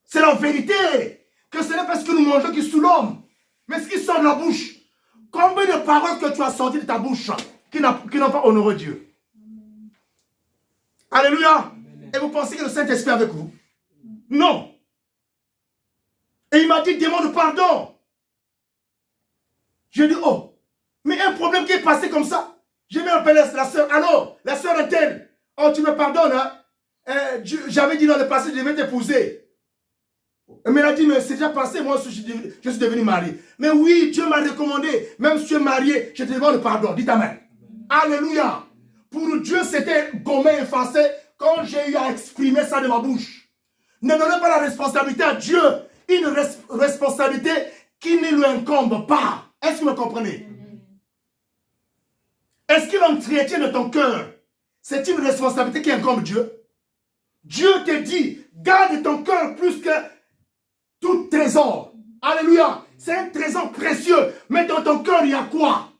C'est la vérité. Que ce n'est pas ce que nous mangeons qui est sous l'homme. Mais ce qui sort de la bouche. Combien de paroles que tu as sorties de ta bouche qui n'ont pas honoré Dieu? Alléluia. Et vous pensez que le Saint-Esprit est avec vous? Non. Et il m'a dit, demande pardon. J'ai dit, oh, mais un problème qui est passé comme ça. Je vais appeler la soeur. Alors, la soeur est-elle? Oh, tu me pardonnes, hein? J'avais dit dans le passé, je vais t'épouser. Mais elle a dit, mais c'est déjà passé, moi je suis devenu marié. Mais oui, Dieu m'a recommandé, même si tu es marié, je te demande pardon. Dites Amen. Alléluia. Pour Dieu, c'était gommé, effacé quand j'ai eu à exprimer ça de ma bouche. Ne donnez pas la responsabilité à Dieu, une responsabilité qui ne lui incombe pas. Est-ce que vous me comprenez? Est-ce que l'entretien de ton cœur, c'est une responsabilité qui incombe Dieu? Dieu te dit, garde ton cœur plus que tout trésor. Alléluia. C'est un trésor précieux. Mais dans ton cœur, il y a quoi?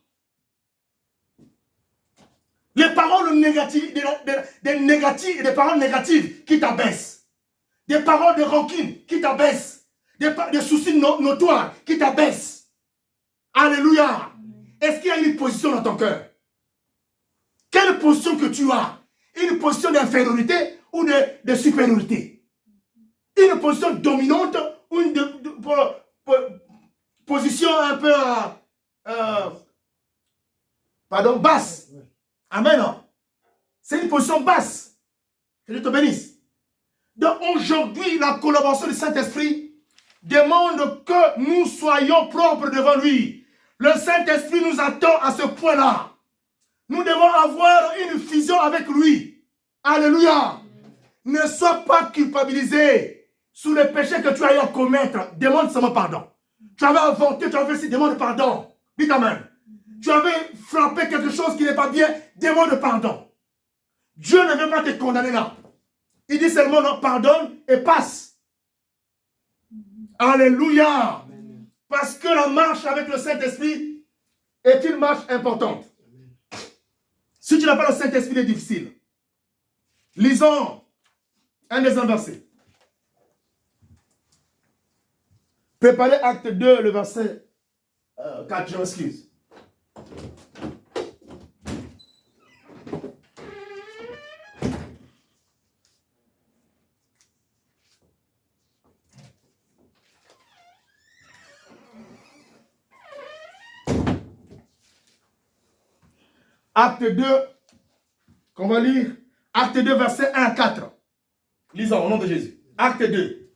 Les paroles négatives, des paroles négatives qui t'abaissent. Des paroles de rancune qui t'abaissent. Des soucis notoires qui t'abaissent. Alléluia. Est-ce qu'il y a une position dans ton cœur? Quelle position que tu as? Une position d'infériorité ou de supériorité? Une position dominante ou une position un peu basse? Amen. C'est une position basse. Que Dieu te bénisse. Donc aujourd'hui, la collaboration du Saint-Esprit demande que nous soyons propres devant lui. Le Saint-Esprit nous attend à ce point-là. Nous devons avoir une fusion avec lui. Alléluia. Ne sois pas culpabilisé sous les péchés que tu as eu à commettre. Demande seulement pardon. Tu avais inventé, tu avais fait, demande pardon. Dites Amen. Tu avais frappé quelque chose qui n'est pas bien, demande pardon. Dieu ne veut pas te condamner là. Il dit seulement non, pardonne et passe. Alléluia. Amen. Parce que la marche avec le Saint-Esprit est une marche importante. Si tu n'as pas le Saint-Esprit, il est difficile. Lisons un des versets. Préparez acte 2, le verset 4, je m'excuse. Acte 2, qu'on va lire Acte 2, verset 1 à 4. Lisons au nom de Jésus. Acte 2,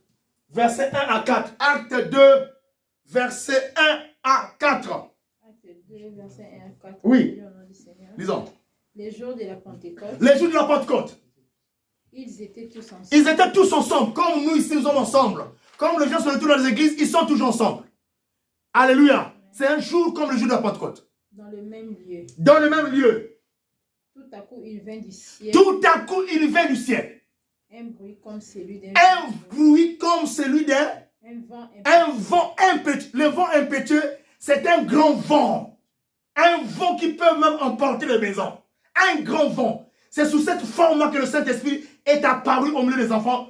verset 1 à 4. Acte 2, verset 1 à 4. Acte 2, verset 1 à 4. Oui. Au nom du Seigneur. Lisons. Les jours de la Pentecôte, Les jours de la Pentecôte. ils étaient tous ensemble. Ils étaient tous ensemble, comme nous ici nous sommes ensemble. Comme les gens se retrouvent dans les églises, ils sont toujours ensemble. Alléluia. C'est un jour comme le jour de la Pentecôte. Dans le même lieu. Dans le même lieu. Tout à coup, il vint du ciel. Tout à coup, il vient du ciel. Un bruit comme celui d'un Un bruit comme celui d'un vent impétueux. Le vent impétueux, c'est un grand vent. Un vent qui peut même emporter les maisons. Un grand vent. C'est sous cette forme-là que le Saint-Esprit est apparu au milieu des enfants,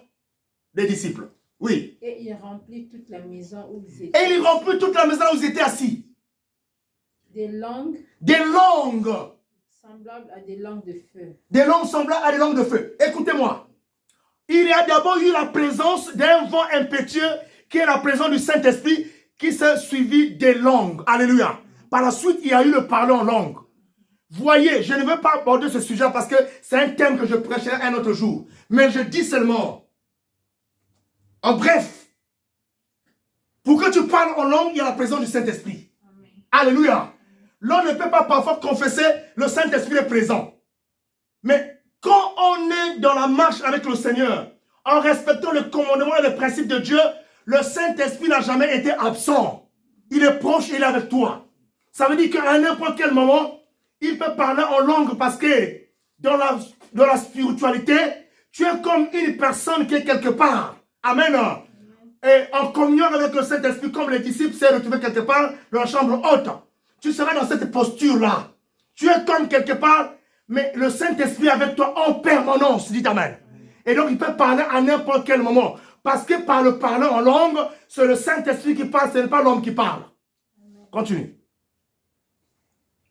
des disciples. Oui. Et il remplit toute la maison où ils étaient. Et il remplit toute la maison où ils étaient assis. Des langues. Des langues. Semblables à des langues de feu. Des langues semblables à des langues de feu. Écoutez-moi. Il y a d'abord eu la présence d'un vent impétueux qui est la présence du Saint-Esprit qui s'est suivi des langues. Alléluia. Par la suite, il y a eu le parler en langue. Voyez, je ne veux pas aborder ce sujet parce que c'est un thème que je prêcherai un autre jour. Mais je dis seulement, en bref, pour que tu parles en langue, il y a la présence du Saint-Esprit. Alléluia. L'on ne peut pas parfois confesser, le Saint-Esprit est présent. Mais quand on est dans la marche avec le Seigneur, en respectant le commandement et le principe de Dieu, le Saint-Esprit n'a jamais été absent. Il est proche, il est avec toi. Ça veut dire qu'à n'importe quel moment, il peut parler en langue parce que dans la spiritualité, tu es comme une personne qui est quelque part. Amen. Et en communion avec le Saint-Esprit, comme les disciples s'est retrouvé quelque part dans la chambre haute. Tu seras dans cette posture-là. Tu es comme quelque part, mais le Saint-Esprit avec toi en permanence, dit Amen. Et donc il peut parler à n'importe quel moment. Parce que par le parler en langue, c'est le Saint-Esprit qui parle, ce n'est pas l'homme qui parle. Continue.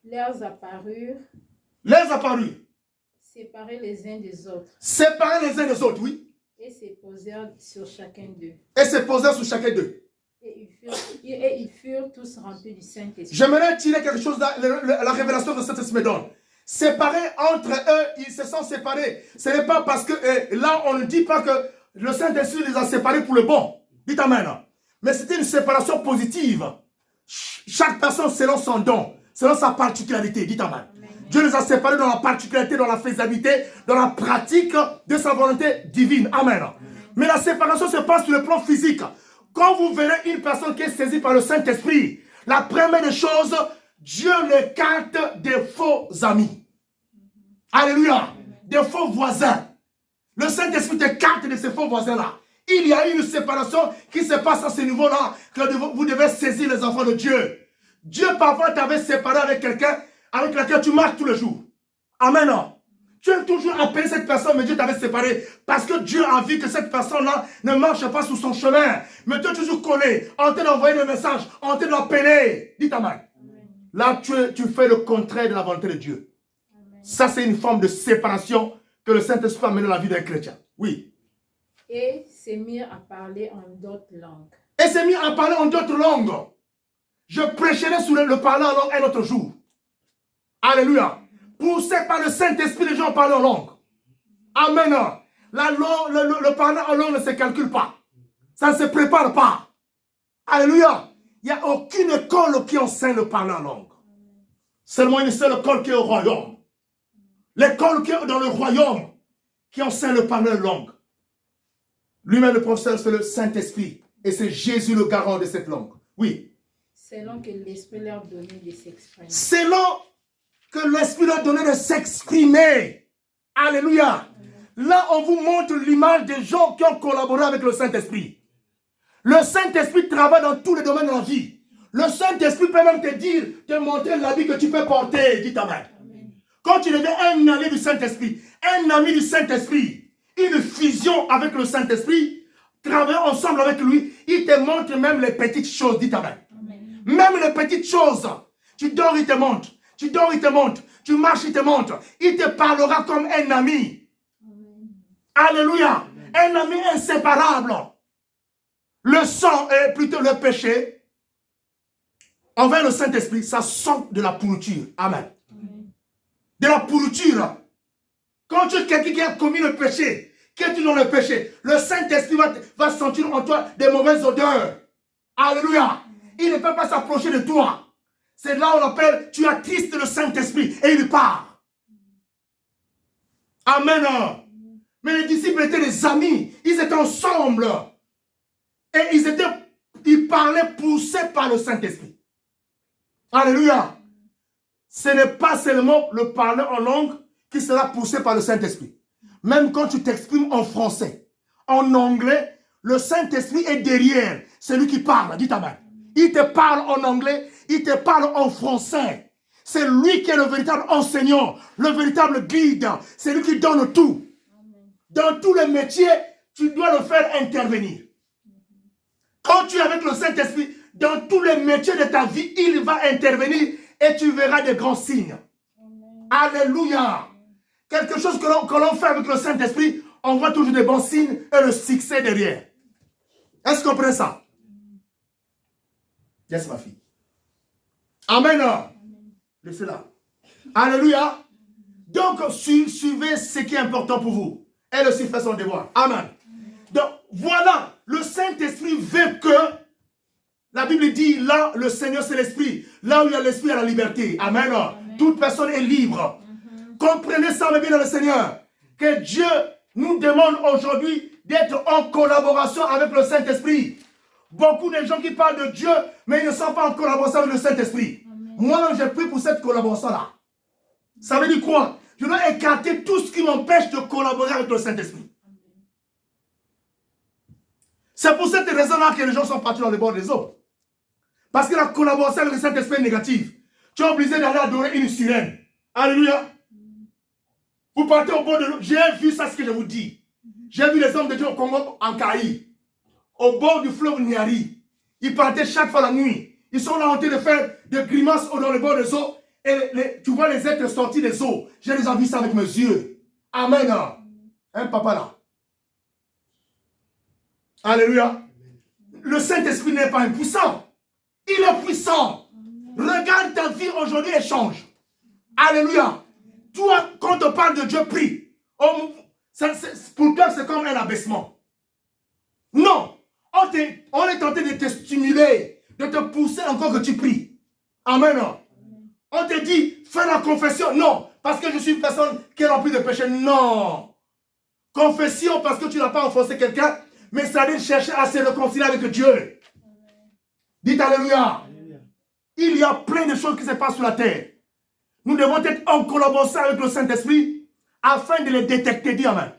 Leurs apparurent. Les apparus. Séparés les uns des autres. Séparés les uns des autres, oui. Et se posèrent sur chacun d'eux. Et se posèrent sur chacun d'eux. Et ils furent tous remplis du Saint-Esprit. J'aimerais tirer quelque chose, la révélation de Saint-Esprit me donne. Séparés entre eux, ils se sont séparés. Ce n'est pas parce que là, on ne dit pas que le Saint-Esprit les a séparés pour le bon. Dites Amen. Mais c'était une séparation positive. Chaque personne selon son don, selon sa particularité. Dites Amen. Dieu les a séparés dans la particularité, dans la faisabilité, dans la pratique de sa volonté divine. Amen. Mais la séparation se passe sur le plan physique. Quand vous verrez une personne qui est saisie par le Saint-Esprit, la première des choses, Dieu l'écarte des faux amis. Alléluia. Des faux voisins. Le Saint-Esprit t'écarte de ces faux voisins-là. Il y a une séparation qui se passe à ce niveau-là, que vous devez saisir les enfants de Dieu. Dieu parfois t'avait séparé avec quelqu'un avec laquelle tu marches tous les jours. Amen. Tu as toujours appelé cette personne, mais Dieu t'avait séparé. Parce que Dieu a vu que cette personne-là ne marche pas sur son chemin. Mais tu es toujours collé, en train d'envoyer des messages, en train de l'appeler. Dis Amen. Là, tu fais le contraire de la volonté de Dieu. Amen. Ça, c'est une forme de séparation que le Saint-Esprit a mené dans la vie d'un chrétien. Oui. Et s'est mis à parler en d'autres langues. Et s'est mis à parler en d'autres langues. Je prêcherai sur le parler en langue un autre jour. Alléluia. Poussé par le Saint-Esprit, les gens parlent en langue. Amen. Le parler en langue ne se calcule pas. Ça ne se prépare pas. Alléluia. Il n'y a aucune école qui enseigne le parler en langue. Seulement une seule école qui est au royaume. L'école qui est dans le royaume qui enseigne le parler en langue. Lui-même, le professeur, c'est le Saint-Esprit. Et c'est Jésus le garant de cette langue. Oui. Selon que l'Esprit leur donnait de s'exprimer. Selon que l'Esprit leur donnait de s'exprimer. Alléluia. Là, on vous montre l'image des gens qui ont collaboré avec le Saint-Esprit. Le Saint-Esprit travaille dans tous les domaines de la vie. Le Saint-Esprit peut même te montrer l'habit que tu peux porter. Dis Amen. Quand tu deviens un allié du Saint-Esprit, un ami du Saint-Esprit, une fusion avec le Saint-Esprit, travailler ensemble avec lui, il te montre même les petites choses. Dis Amen. Même les petites choses. Tu dors, il te montre. Tu dors, il te montre. Tu marches, il te montre. Il te parlera comme un ami. Alléluia. Un ami inséparable. Le sang est plutôt le péché. Envers le Saint-Esprit, ça sent de la pourriture. Amen. De la pourriture. Quand tu es quelqu'un qui a commis le péché, qui est dans le péché, le Saint-Esprit va sentir en toi des mauvaises odeurs. Alléluia. Il ne peut pas s'approcher de toi. C'est là où on appelle, tu attristes le Saint-Esprit et il part. Amen. Mais les disciples étaient des amis. Ils étaient ensemble. Et ils parlaient poussés par le Saint-Esprit. Alléluia. Ce n'est pas seulement le parler en langue qui sera poussé par le Saint-Esprit. Même quand tu t'exprimes en français, en anglais, le Saint-Esprit est derrière. C'est lui qui parle. Dis amen. Il te parle en anglais, il te parle en français. C'est lui qui est le véritable enseignant, le véritable guide. C'est lui qui donne tout. Dans tous les métiers, tu dois le faire intervenir. Quand tu es avec le Saint-Esprit, dans tous les métiers de ta vie, il va intervenir et tu verras des grands signes. Alléluia. Quelque chose que l'on fait avec le Saint-Esprit, on voit toujours des bons signes et le succès derrière. Est-ce que vous comprenez ça? Yes, ma fille. Amen. Laissez là. Alléluia. Donc, suivez ce qui est important pour vous. Elle aussi fait son devoir. Amen. Donc, voilà. Le Saint-Esprit veut que, la Bible dit, là, le Seigneur, c'est l'Esprit. Là où il y a l'Esprit, il y a la liberté. Amen. Amen. Toute personne est libre. Comprenez ça, mes bien dans le Seigneur. Que Dieu nous demande aujourd'hui d'être en collaboration avec le Saint-Esprit. Beaucoup de gens qui parlent de Dieu, mais ils ne sont pas en collaboration avec le Saint-Esprit. Moi-même, j'ai pris pour cette collaboration-là. Ça veut dire quoi? Je dois écarter tout ce qui m'empêche de collaborer avec le Saint-Esprit. C'est pour cette raison-là que les gens sont partis dans les bords des eaux. Parce que la collaboration avec le Saint-Esprit est négative. Tu es obligé d'aller adorer une sirène. Alléluia. Vous partez au bord de l'eau. J'ai vu ça, ce que je vous dis. J'ai vu les hommes de Dieu au Congo, en Caï, au bord du fleuve Niari. Ils partaient chaque fois la nuit. Ils sont là en train de faire des grimaces dans le bord des eaux. Et tu vois les êtres sortis des eaux. J'ai déjà vu ça avec mes yeux. Amen. Hein, papa là. Alléluia. Le Saint-Esprit n'est pas impuissant. Il est puissant. Regarde ta vie aujourd'hui et change. Alléluia. Toi, quand on parle de Dieu, prie. Pour toi, c'est comme un abaissement. Non. On est tenté de te stimuler, de te pousser encore que tu pries. Amen. On te dit, fais la confession. Non. Parce que je suis une personne qui est remplie de péché. Non. Confession parce que tu n'as pas offensé quelqu'un, mais ça veut chercher à se réconcilier avec Dieu. Dites Alléluia. Il y a plein de choses qui se passent sur la terre. Nous devons être en collaboration avec le Saint-Esprit afin de les détecter. Dis Amen.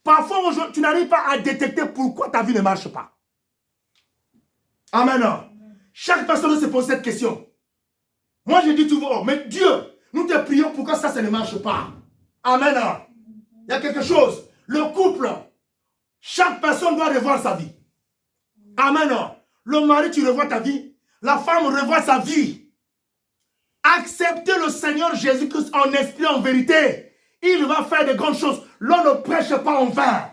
Parfois, tu n'arrives pas à détecter pourquoi ta vie ne marche pas. Amen. Chaque personne se pose cette question. Moi, je dis toujours, mais Dieu, nous te prions pourquoi ça ne marche pas. Amen. Il y a quelque chose. Le couple, chaque personne doit revoir sa vie. Amen. Le mari, tu revois ta vie. La femme revoit sa vie. Acceptez le Seigneur Jésus-Christ en esprit, en vérité. Il va faire de grandes choses. L'on ne prêche pas en vain.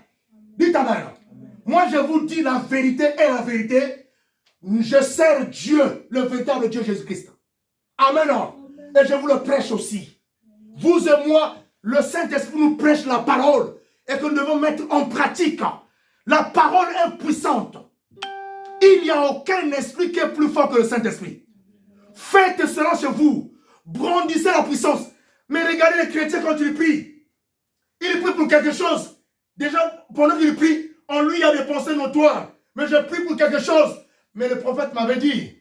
Dites Amen. Moi, je vous dis la vérité et la vérité. Je sers Dieu, le véritable Dieu Jésus-Christ. Amen. Et je vous le prêche aussi. Vous et moi, le Saint-Esprit nous prêche la parole et que nous devons mettre en pratique. La parole est puissante. Il n'y a aucun esprit qui est plus fort que le Saint-Esprit. Faites cela chez vous. Brandissez la puissance. Mais regardez les chrétiens quand ils prient. Ils prient pour quelque chose. Déjà, pendant qu'il prie, en lui il y a des pensées notoires. Mais je prie pour quelque chose. Mais le prophète m'avait dit,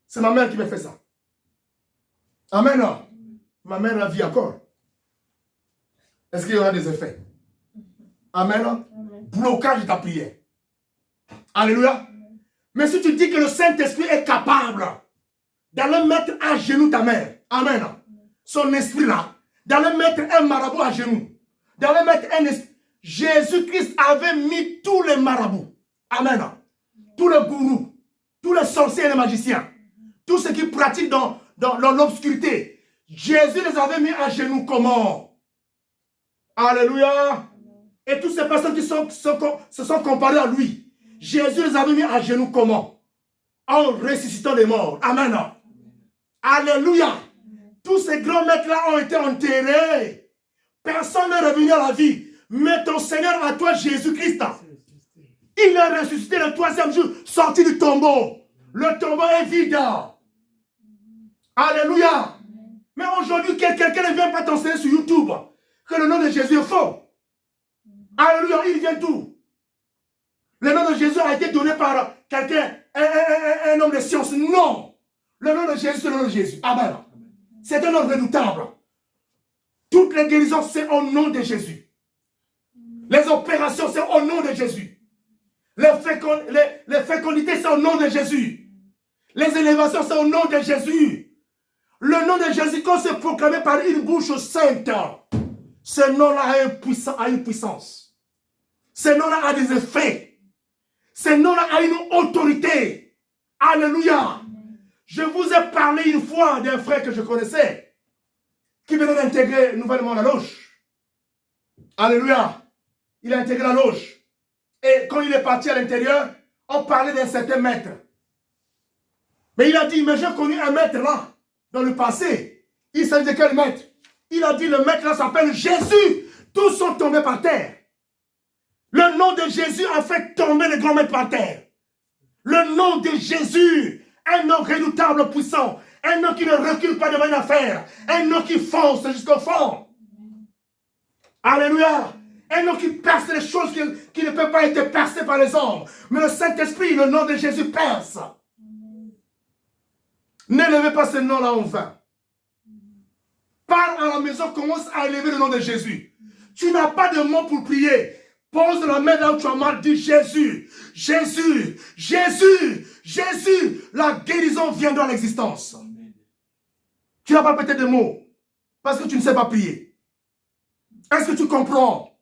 c'est ma mère qui me fait ça. Amen. Ma mère la vit encore. Est-ce qu'il y aura des effets? Amen. Blocage de ta prière. Alléluia. Mais si tu dis que le Saint-Esprit est capable d'aller mettre à genoux ta mère, amen, son esprit là, d'aller mettre un marabout à genoux, d'aller mettre un esprit. Jésus-Christ avait mis tous les marabouts, amen, tous les gourous, tous les sorciers et les magiciens, tous ceux qui pratiquent dans l'obscurité. Jésus les avait mis à genoux comment? Alléluia. Et toutes ces personnes qui se sont comparées à lui, Jésus les avait mis à genoux comment? En ressuscitant les morts. Amen. Alléluia. Tous ces grands maîtres-là ont été enterrés Personne n'est revenu à la vie. Mais ton Seigneur à toi, Jésus-Christ, il est ressuscité le 3e jour, sorti du tombeau. Le tombeau est vide. Alléluia. Mais aujourd'hui, quelqu'un ne vient pas t'enseigner sur YouTube que le nom de Jésus est faux. Alléluia, il vient d'où? Le nom de Jésus a été donné par quelqu'un, un homme de science. Non. Le nom de Jésus, c'est le nom de Jésus. Amen. C'est un nom redoutable. Toutes les guérisons, c'est au nom de Jésus. Les opérations, c'est au nom de Jésus. Les fécondités, c'est au nom de Jésus. Les élévations, c'est au nom de Jésus. Le nom de Jésus, quand c'est proclamé par une bouche sainte, ce nom-là a une puissance. Ce nom-là a des effets. Ce nom-là a une autorité. Alléluia. Je vous ai parlé une fois d'un frère que je connaissais, qui venait d'intégrer nouvellement la loge. Alléluia. Il a intégré la loge. Et quand il est parti à l'intérieur, on parlait d'un certain maître. Mais il a dit, mais j'ai connu un maître là, dans le passé. Il s'agit de quel maître? Il a dit, le maître là s'appelle Jésus. Tous sont tombés par terre. Le nom de Jésus a fait tomber les grands maîtres par terre. Le nom de Jésus, un nom redoutable, puissant. Un nom qui ne recule pas devant une affaire. Un nom qui fonce jusqu'au fond. Alléluia. Un nom qui perce les choses qui ne peuvent pas être percées par les hommes. Mais le Saint-Esprit, le nom de Jésus perce. N'élevez pas ce nom-là en vain. Pars à la maison, commence à élever le nom de Jésus. Tu n'as pas de mots pour prier. Pose la main là où tu as mal, dis Jésus, Jésus, Jésus, Jésus. La guérison viendra à l'existence. Tu n'as pas peut-être de mots parce que tu ne sais pas prier. Est-ce que tu comprends?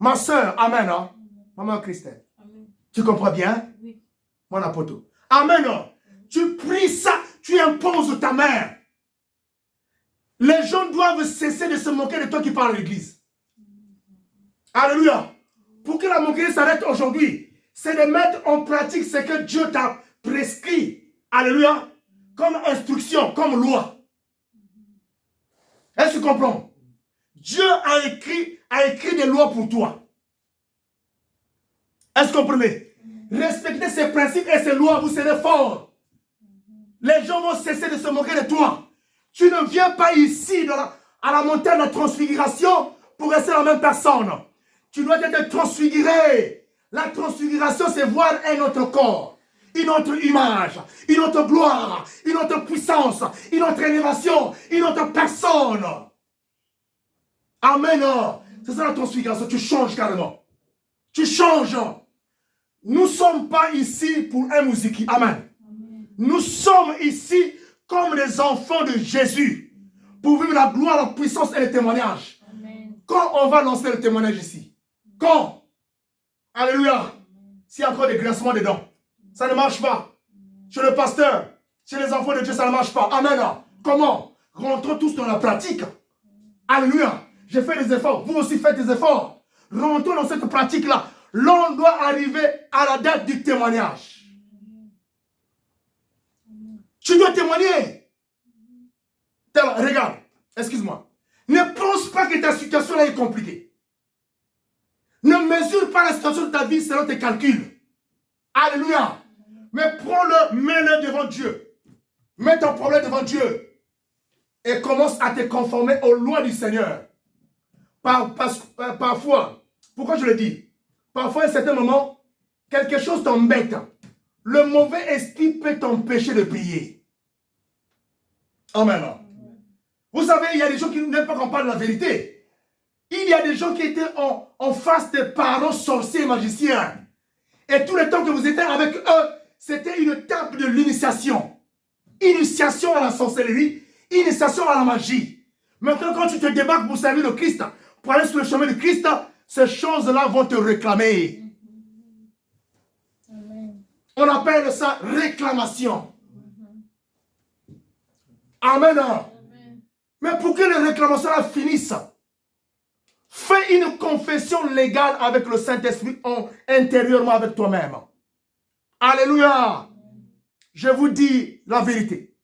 Ma soeur, amen, hein? Maman Christelle. Amen. Tu comprends bien? Oui. Mon apôtre. Amen. Tu pries ça, tu imposes ta main. Les gens doivent cesser de se moquer de toi qui parles à l'église. Alléluia. Pour que la moquerie s'arrête aujourd'hui, c'est de mettre en pratique ce que Dieu t'a prescrit. Alléluia. Comme instruction, comme loi. Est-ce que tu comprends? Dieu a écrit des lois pour toi. Est-ce que vous comprenez? Respectez ces principes et ces lois, vous serez forts. Les gens vont cesser de se moquer de toi. Tu ne viens pas ici à la montagne de la transfiguration pour rester la même personne. Tu dois être transfiguré. La transfiguration, c'est voir un autre corps, une autre image, une autre gloire, une autre puissance, une autre élévation, une autre personne. Amen. C'est ça la transfiguration. Tu changes carrément. Tu changes. Nous ne sommes pas ici pour un musique. Amen. Nous sommes ici comme les enfants de Jésus pour vivre la gloire, la puissance et le témoignage. Amen. Quand on va lancer le témoignage ici? Quand? Alléluia. S'il y a encore des grincements dedans, ça ne marche pas. Chez le pasteur, chez les enfants de Dieu, ça ne marche pas. Amen. Comment? Rentrons tous dans la pratique. Alléluia. J'ai fait des efforts. Vous aussi faites des efforts. Rentrons dans cette pratique-là. L'on doit arriver à la date du témoignage. Tu dois témoigner. Regarde, excuse-moi. Ne pense pas que ta situation là est compliquée. Ne mesure pas la situation de ta vie selon tes calculs. Alléluia. Mais prends-le, mets-le devant Dieu. Mets ton problème devant Dieu. Et commence à te conformer aux lois du Seigneur. Parfois, pourquoi je le dis? Parfois, à un certain moment, quelque chose t'embête. Le mauvais esprit peut t'empêcher de prier. Amen. Vous savez, il y a des gens qui n'aiment pas qu'on parle de la vérité. Il y a des gens qui étaient en face des parents sorciers et magiciens. Et tout le temps que vous étiez avec eux, c'était une étape de l'initiation. Initiation à la sorcellerie, initiation à la magie. Maintenant, quand tu te débarques pour servir le Christ, pour aller sur le chemin du Christ, ces choses-là vont te réclamer. On appelle ça réclamation. Amen. Mais pour que les réclamations finissent, fais une confession légale avec le Saint-Esprit intérieurement avec toi-même. Alléluia. Je vous dis la vérité.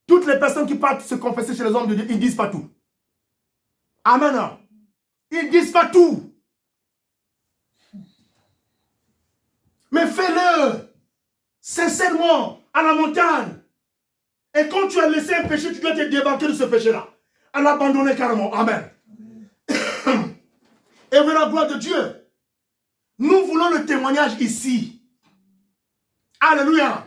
Toutes les personnes qui partent se confesser chez les hommes de Dieu, ils ne disent pas tout. Amen. Ils ne disent pas tout. Mais fais-le sincèrement à la montagne. Et quand tu as laissé un péché, tu dois te débarquer de ce péché-là. À l'abandonner carrément. Amen. Et vers la gloire de Dieu. Nous voulons le témoignage ici. Alléluia.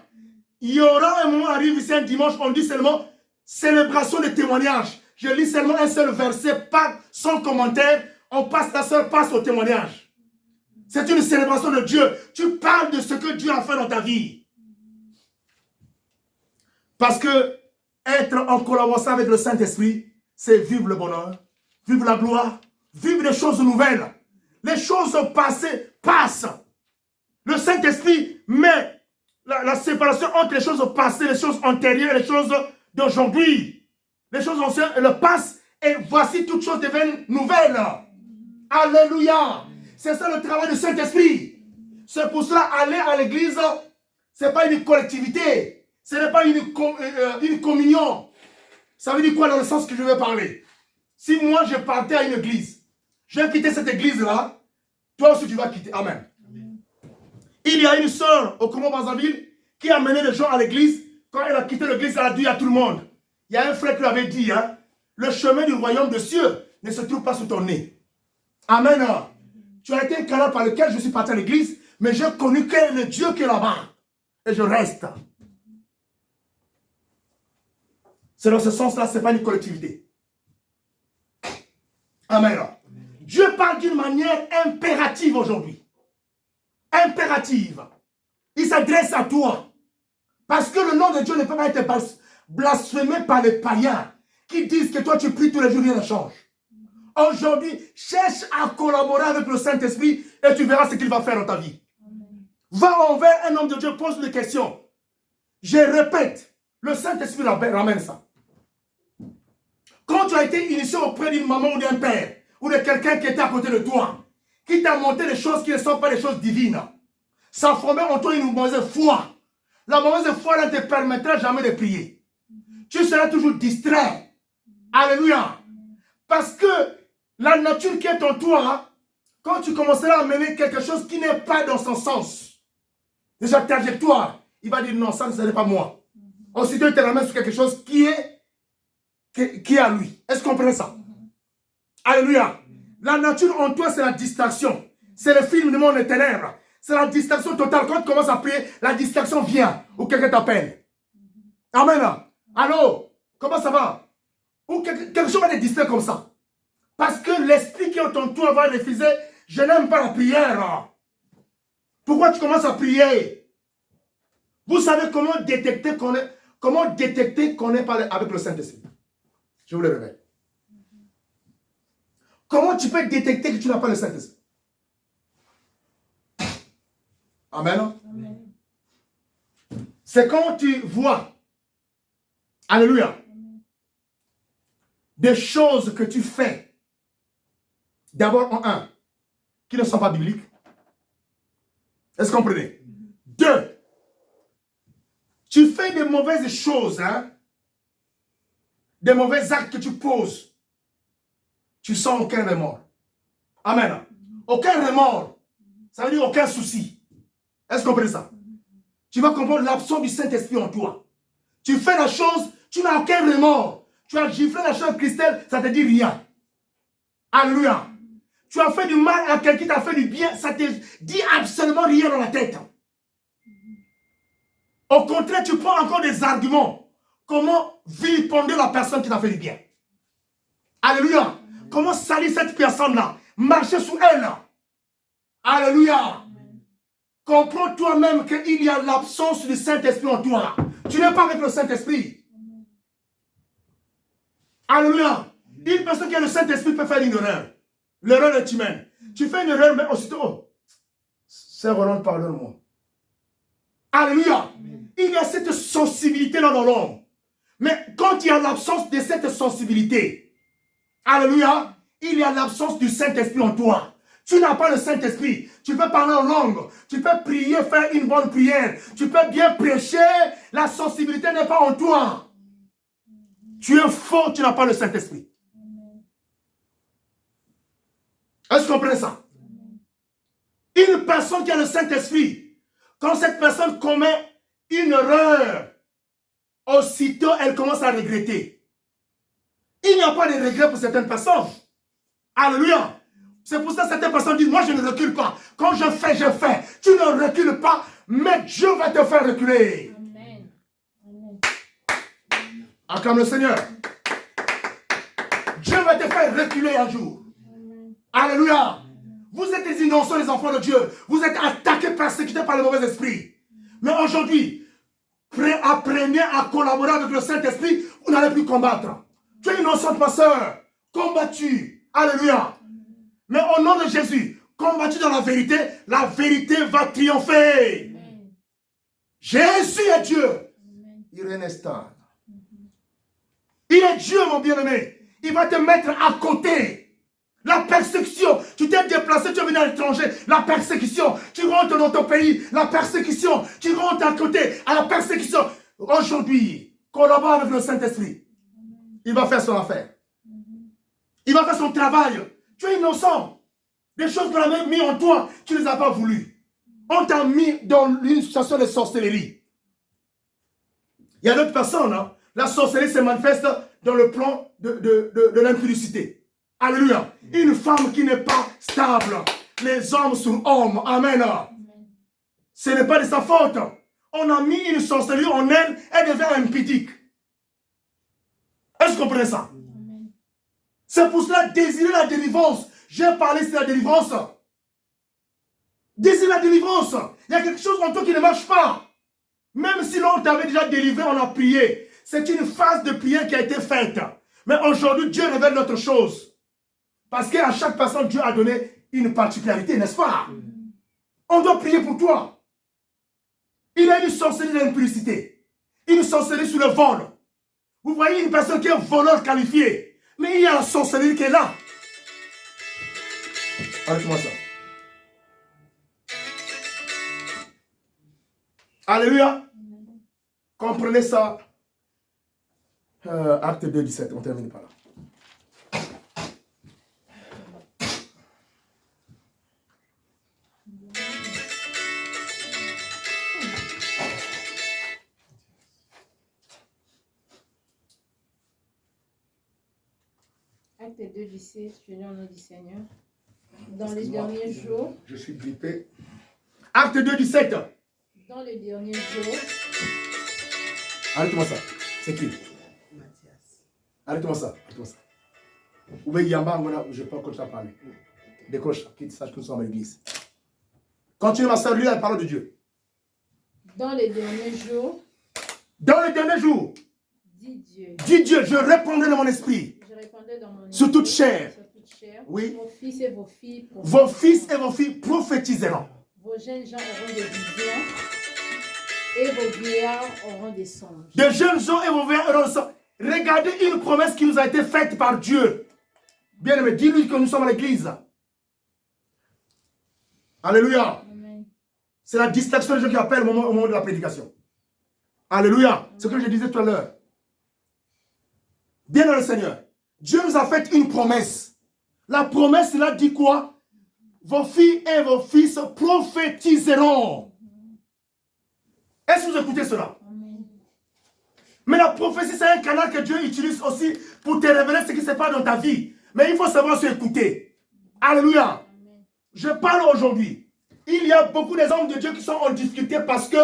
Il y aura un moment, arrive ici un dimanche, on dit seulement célébration de témoignage. Je lis seulement un seul verset, pas sans commentaire. On passe, la sœur passe au témoignage. C'est une célébration de Dieu. Tu parles de ce que Dieu a fait dans ta vie. Parce que être en collaboration avec le Saint-Esprit, c'est vivre le bonheur, vivre la gloire, vivre des choses nouvelles. Les choses passées passent. Le Saint-Esprit met la séparation entre les choses passées, les choses antérieures et les choses d'aujourd'hui. Les choses anciennes, elles passent et voici toutes choses deviennent nouvelles. Alléluia. C'est ça le travail du Saint-Esprit. C'est pour cela, aller à l'église, ce n'est pas une collectivité. Ce n'est pas une communion. Ça veut dire quoi dans le sens que je vais parler? Si moi je partais à une église, je vais quitter cette église-là, toi aussi tu vas quitter. Amen. Il y a une sœur au Congo-Brazzaville qui a mené les gens à l'église. Quand elle a quitté l'église, elle a dit à tout le monde. Il y a un frère qui lui avait dit, hein, le chemin du royaume des cieux ne se trouve pas sous ton nez. Amen. Tu as été un canal par lequel je suis parti à l'église, mais j'ai connu quel est le Dieu qui est là-bas. Et je reste. C'est dans ce sens-là, ce n'est pas une collectivité. Amen. Dieu parle d'une manière impérative aujourd'hui. Impérative. Il s'adresse à toi. Parce que le nom de Dieu ne peut pas être blasphémé par les païens qui disent que toi tu pries tous les jours, rien ne change. Aujourd'hui, cherche à collaborer avec le Saint-Esprit et tu verras ce qu'il va faire dans ta vie. Va envers un homme de Dieu, pose des questions. Je répète, le Saint-Esprit ramène ça. Quand tu as été initié auprès d'une maman ou d'un père, ou de quelqu'un qui était à côté de toi, qui t'a montré des choses qui ne sont pas des choses divines, ça formait en toi une mauvaise foi. La mauvaise foi ne te permettra jamais de prier. Tu seras toujours distrait. Alléluia. Parce que la nature qui est en toi, quand tu commenceras à mener quelque chose qui n'est pas dans son sens, déjà trajectoire, il va dire non, ça ne serait pas moi. Aussitôt il te ramène sur quelque chose qui est à lui. Est-ce que vous comprenez ça? Alléluia. La nature en toi, c'est la distraction. C'est le film du monde des ténèbres. C'est la distraction totale. Quand tu commences à prier, la distraction vient. Ou quelqu'un t'appelle. Amen. Allô? Comment ça va? Ou quelque chose va te distraire comme ça. Parce que l'esprit qui est en toi va refuser. Je n'aime pas la prière. Pourquoi tu commences à prier? Vous savez comment détecter qu'on est avec le Saint-Esprit? Je vous le révèle. Comment tu peux détecter que tu n'as pas le Saint-Esprit? Amen. Amen. C'est quand tu vois, alléluia, des choses que tu fais, d'abord en un, qui ne sont pas bibliques. Est-ce que vous comprenez? Deux, tu fais des mauvaises choses, hein? Des mauvais actes que tu poses. Tu sens aucun remords. Amen. Aucun remords. Ça veut dire aucun souci. Est-ce que vous comprenez ça? Tu vas comprendre l'absence du Saint-Esprit en toi. Tu fais la chose, tu n'as aucun remords. Tu as giflé la chose Christelle, ça ne te dit rien. Alléluia. Tu as fait du mal à quelqu'un qui t'a fait du bien, ça ne te dit absolument rien dans la tête. Au contraire, tu prends encore des arguments. Comment vilipender la personne qui t'a fait du bien. Alléluia. Comment salir cette personne-là? Marcher sous elle. Alléluia. Comprends toi-même qu'il y a l'absence du Saint-Esprit en toi. Tu n'es pas avec le Saint-Esprit. Alléluia. Une personne qui a le Saint-Esprit peut faire une erreur. L'erreur est humaine. Tu fais une erreur, mais aussitôt, oh, Sœur Roland, pardonne-moi. Alléluia. Il y a cette sensibilité-là dans l'homme. Mais quand il y a l'absence de cette sensibilité, alléluia, il y a l'absence du Saint-Esprit en toi. Tu n'as pas le Saint-Esprit. Tu peux parler en langue. Tu peux prier, faire une bonne prière. Tu peux bien prêcher. La sensibilité n'est pas en toi. Tu es faux, tu n'as pas le Saint-Esprit. Est-ce que vous comprenez ça? Une personne qui a le Saint-Esprit, quand cette personne commet une erreur, aussitôt elle commence à regretter. Il n'y a pas de regret pour certaines personnes. Alléluia. C'est pour ça que certaines personnes disent, moi je ne recule pas. Quand je fais, je fais. Tu ne recules pas, mais Dieu va te faire reculer. Amen. Amen. Acclame le Seigneur. Dieu va te faire reculer un jour. Amen. Alléluia. Vous êtes des innocents, les enfants de Dieu. Vous êtes attaqués, persécutés par le mauvais esprit. Mais aujourd'hui, apprenez à collaborer avec le Saint-Esprit, vous n'allez plus combattre. Tu es innocente, ma soeur. Combattu. Alléluia. Mais au nom de Jésus, combattu dans la vérité va triompher. Amen. Jésus est Dieu. Amen. Il reste. Il est Dieu, mon bien-aimé. Il va te mettre à côté. La persécution, tu t'es déplacé, tu es venu à l'étranger, la persécution, tu rentres dans ton pays, la persécution, tu rentres à côté, à la persécution. Aujourd'hui, collabore avec le Saint-Esprit. Il va faire son affaire. Il va faire son travail. Tu es innocent. Des choses qu'on a mis en toi, tu ne les as pas voulu. On t'a mis dans une situation de sorcellerie. Il y a d'autres personnes, hein? La sorcellerie se manifeste dans le plan de l'impudicité. Alléluia. Une femme qui n'est pas stable. Les hommes sur hommes. Amen. Ce n'est pas de sa faute. On a mis une sorcellerie en elle, elle devient impudique. Est-ce que vous comprenez ça? C'est pour cela désirer la délivrance. J'ai parlé de la délivrance. Désirer la délivrance. Il y a quelque chose en toi qui ne marche pas. Même si l'on t'avait déjà délivré, on a prié. C'est une phase de prière qui a été faite. Mais aujourd'hui, Dieu révèle notre chose. Parce qu'à chaque personne, Dieu a donné une particularité, n'est-ce pas? On doit prier pour toi. Il y a une sorcellerie de l'impudicité. Une sorcellerie sur le vol. Vous voyez une personne qui est voleur qualifié. Mais il y a la sorcellerie qui est là. Arrête-moi ça. Alléluia. Comprenez ça. Acte 2, 17. On termine par là. Acte 2, 17, je lis au nom du Seigneur. Dans les derniers jours. Je suis grippé. Acte 2, 17. Dans les derniers jours. Arrête-moi ça. C'est qui? Arrête-moi ça. Arrête-moi ça. Ou bien Yamba, je peux continuer à parler. Décroche, quitte, sache que nous sommes à l'église. Continue ma soeur, lis la parole de Dieu. Dans les derniers jours. Dans les derniers jours. Dit Dieu. Dis Dieu, je répondrai dans mon esprit. Je répondrai dans mon esprit. Sur toute chair. Sur toute chair. Oui. Vos fils et vos filles. Vos fils et vos filles prophétiseront. Vos jeunes gens auront des visions. Et vos vieillards auront des songes. De jeunes gens et vos vieillards auront des songes. Regardez une promesse qui nous a été faite par Dieu. Bien aimé, dis-lui que nous sommes à l'église. Alléluia. C'est la distraction des gens qui appellent au moment de la prédication. Alléluia. C'est ce que je disais tout à l'heure. Bien dans le Seigneur. Dieu nous a fait une promesse. La promesse, là, dit quoi? Vos filles et vos fils prophétiseront. Est-ce que vous écoutez cela? Mais la prophétie, c'est un canal que Dieu utilise aussi pour te révéler ce qui se passe dans ta vie. Mais il faut savoir se écouter. Alléluia. Je parle aujourd'hui. Il y a beaucoup d'hommes de Dieu qui sont en difficulté parce que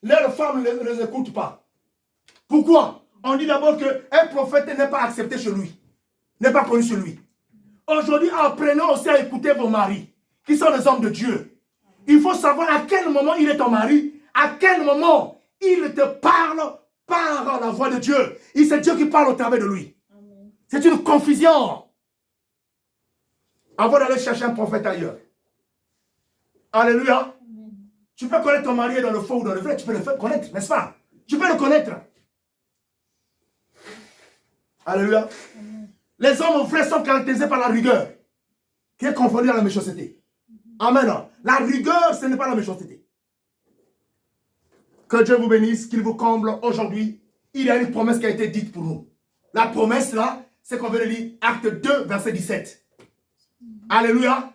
leurs femmes ne les écoutent pas. Pourquoi? On dit d'abord qu'un prophète n'est pas accepté chez lui. N'est pas connu chez lui. Aujourd'hui, apprenons aussi à écouter vos maris, qui sont des hommes de Dieu. Il faut savoir à quel moment il est ton mari, à quel moment il te parle par la voix de Dieu. Et c'est Dieu qui parle au travers de lui. C'est une confusion. Avant d'aller chercher un prophète ailleurs. Alléluia. Tu peux connaître ton mari dans le faux ou dans le vrai. Tu peux le connaître, n'est-ce pas? Tu peux le connaître. Alléluia. Les hommes vrais sont caractérisés par la rigueur, qui est confondue à la méchanceté. Amen. La rigueur, ce n'est pas la méchanceté. Que Dieu vous bénisse, qu'il vous comble aujourd'hui. Il y a une promesse qui a été dite pour nous. La promesse là, c'est qu'on veut lire Acte 2, verset 17. Alléluia.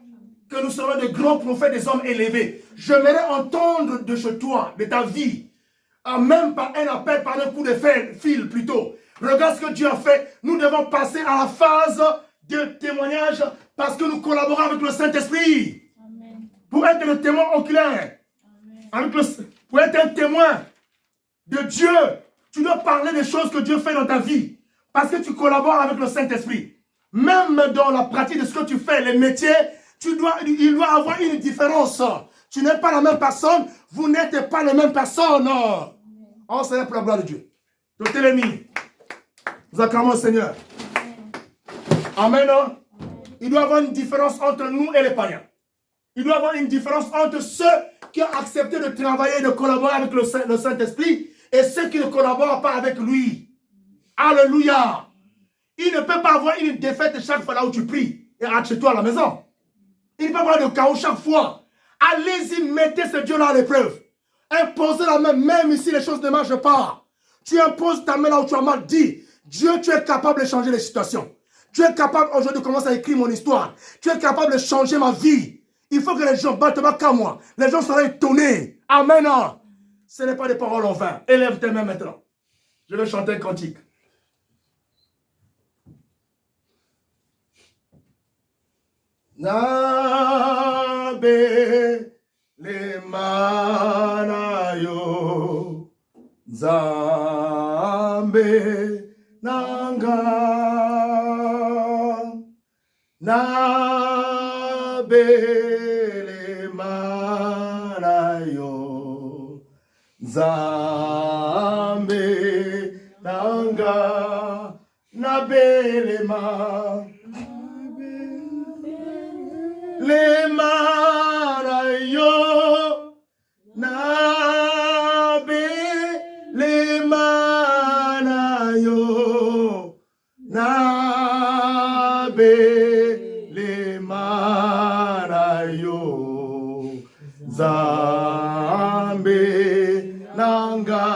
que nous serons de grands prophètes, des hommes élevés. J'aimerais entendre de chez toi, de ta vie, même par un appel, par un coup de fil plutôt. Regarde ce que Dieu a fait. Nous devons passer à la phase de témoignage parce que nous collaborons avec le Saint-Esprit. Pour être le témoin oculaire, pour être un témoin de Dieu, tu dois parler des choses que Dieu fait dans ta vie parce que tu collabores avec le Saint-Esprit. Même dans la pratique de ce que tu fais, les métiers, il doit avoir une différence. Tu n'es pas la même personne, vous n'êtes pas les mêmes personnes. Oh, c'est pour la gloire de Dieu. Donc, l'ennemi, nous acclamons le Seigneur. Amen. Il doit y avoir une différence entre nous et les païens. Il doit y avoir une différence entre ceux qui ont accepté de travailler et de collaborer avec le Saint-Esprit et ceux qui ne collaborent pas avec lui. Alléluia. Il ne peut pas avoir une défaite chaque fois là où tu pries et rentre chez toi à la maison. Il ne peut pas avoir de chaos chaque fois. Allez-y, mettez ce Dieu-là à l'épreuve. Imposez la main, même si les choses ne marchent pas. Tu imposes ta main là où tu as mal dit. Dieu, tu es capable de changer les situations. Tu es capable aujourd'hui de commencer à écrire mon histoire. Tu es capable de changer ma vie. Il faut que les gens battent pas qu'à moi. Les gens seront étonnés. Amen. Ce n'est pas des paroles en vain. Élève tes mains maintenant. Je vais chanter un cantique. Nabe le manayo Zambe nanga Nabe le manayo Zambe nanga Nabe le manayo le manayo nabe le manayo nabe le manayo zambe nanga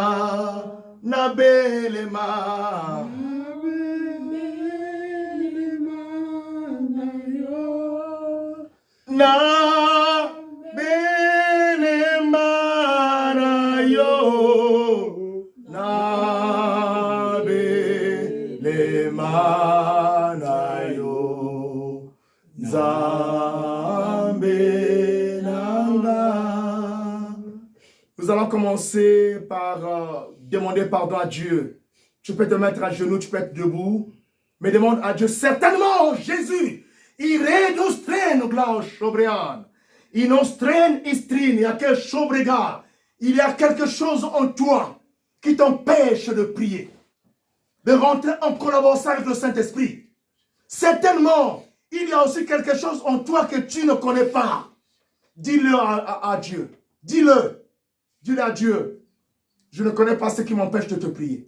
nabe le manayo na bele manayo na bele manayo zambe nanga. Nous allons commencer par demander pardon à Dieu. Tu peux te mettre à genoux, tu peux être debout, mais demande à Dieu certainement, Jésus. Il y a quelque chose en toi qui t'empêche de prier, de rentrer en collaboration avec le Saint-Esprit. Certainement, il y a aussi quelque chose en toi que tu ne connais pas. Dis-le à Dieu. Dis-le. Dis-le à Dieu. Je ne connais pas ce qui m'empêche de te prier.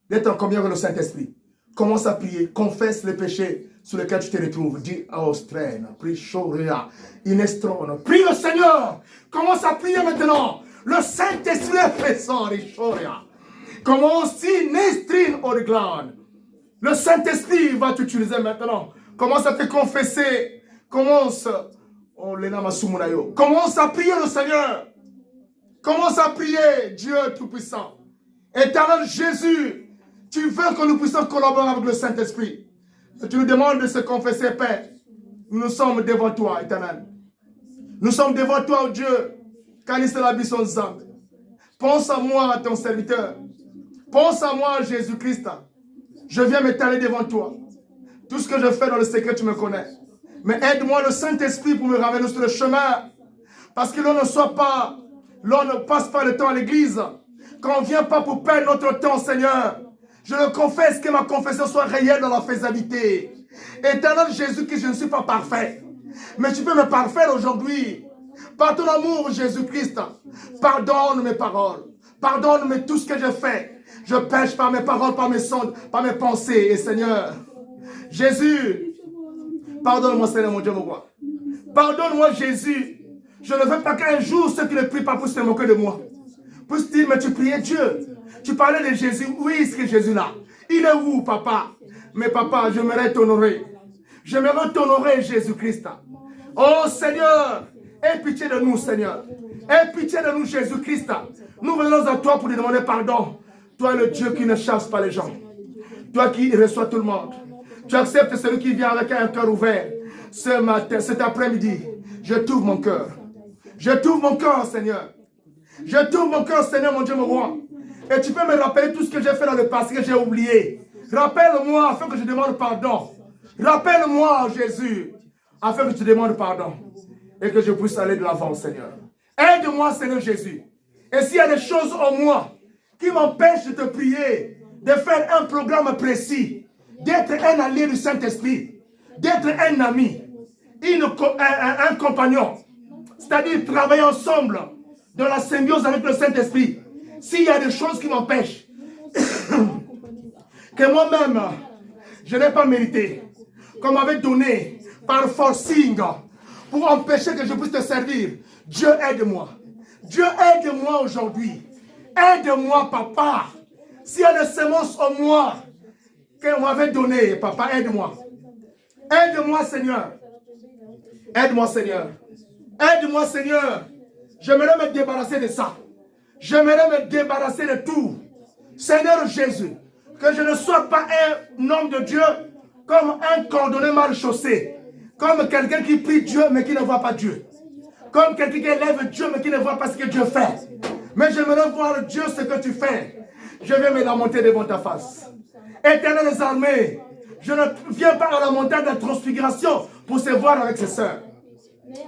D'être en communion avec le Saint-Esprit. Commence à prier. Confesse les péchés sur lesquels tu te retrouves. Dis Austraine, prie Shoria, Inestrone. Prie le Seigneur. Commence à prier maintenant. Le Saint-Esprit est présent, Shoria. Commence Inestrine Origlan. Le Saint-Esprit va t'utiliser maintenant. Commence à te confesser. Commence à prier le Seigneur. Commence à prier Dieu Tout-Puissant. Éternel Jésus, tu veux que nous puissions collaborer avec le Saint-Esprit. Tu nous demandes de se confesser, Père. Nous sommes devant toi, Éternel. Nous sommes devant toi, oh Dieu. Pense à moi, ton serviteur. Pense à moi, Jésus-Christ. Je viens m'étaler devant toi. Tout ce que je fais dans le secret, tu me connais. Mais aide-moi, le Saint-Esprit, pour me ramener sur le chemin. Parce que l'on ne passe pas le temps à l'église. Qu'on ne vient pas pour perdre notre temps, Seigneur. Je le confesse, que ma confession soit réelle dans la faisabilité. Éternel Jésus-Christ, je ne suis pas parfait. Mais tu peux me parfaire aujourd'hui. Par ton amour, Jésus-Christ, pardonne mes paroles. Pardonne-moi tout ce que je fais. Je pêche par mes paroles, par mes sondes, par mes pensées. Et Seigneur, Jésus, pardonne-moi, Seigneur, mon Dieu, mon roi. Pardonne-moi, Jésus. Je ne veux pas qu'un jour ceux qui ne prient pas puissent se moquer de moi. Puissent dire, mais tu priais Dieu. Tu parlais de Jésus. Où est-ce que Jésus là? Il est où, papa? Mais papa, j'aimerais t'honorer. J'aimerais t'honorer, Jésus-Christ. Oh Seigneur, aie pitié de nous, Seigneur. Aie pitié de nous, Jésus-Christ. Nous venons à toi pour te demander pardon. Toi, le Dieu qui ne chasse pas les gens. Toi qui reçois tout le monde. Tu acceptes celui qui vient avec un cœur ouvert. Ce matin, cet après-midi, je t'ouvre mon cœur. Je t'ouvre mon cœur, Seigneur. Je t'ouvre mon cœur, Seigneur, mon Dieu, mon roi. Et tu peux me rappeler tout ce que j'ai fait dans le passé que j'ai oublié. Rappelle-moi afin que je demande pardon. Rappelle-moi, Jésus, afin que tu demandes pardon. Et que je puisse aller de l'avant, Seigneur. Aide-moi, Seigneur Jésus. Et s'il y a des choses en moi qui m'empêchent de te prier, de faire un programme précis, d'être un allié du Saint-Esprit, d'être un ami, un compagnon, c'est-à-dire travailler ensemble dans la symbiose avec le Saint-Esprit. S'il y a des choses qui m'empêchent, que moi-même, je n'ai pas mérité, qu'on m'avait donné par forcing, pour empêcher que je puisse te servir, Dieu aide-moi. Dieu aide-moi aujourd'hui. Aide-moi, papa. S'il y a des semences en moi qu'on m'avait donné, papa, aide-moi. Aide-moi, Seigneur. Aide-moi, Seigneur. Aide-moi, Seigneur. J'aimerais me débarrasser de ça. J'aimerais me débarrasser de tout. Seigneur Jésus, que je ne sois pas un homme de Dieu comme un cordonnier mal chaussé. Comme quelqu'un qui prie Dieu mais qui ne voit pas Dieu. Comme quelqu'un qui élève Dieu mais qui ne voit pas ce que Dieu fait. Mais j'aimerais voir Dieu ce que tu fais. Je vais me lamenter devant ta face. Éternel des armées, je ne viens pas à la montagne de la transfiguration pour se voir avec ses sœurs.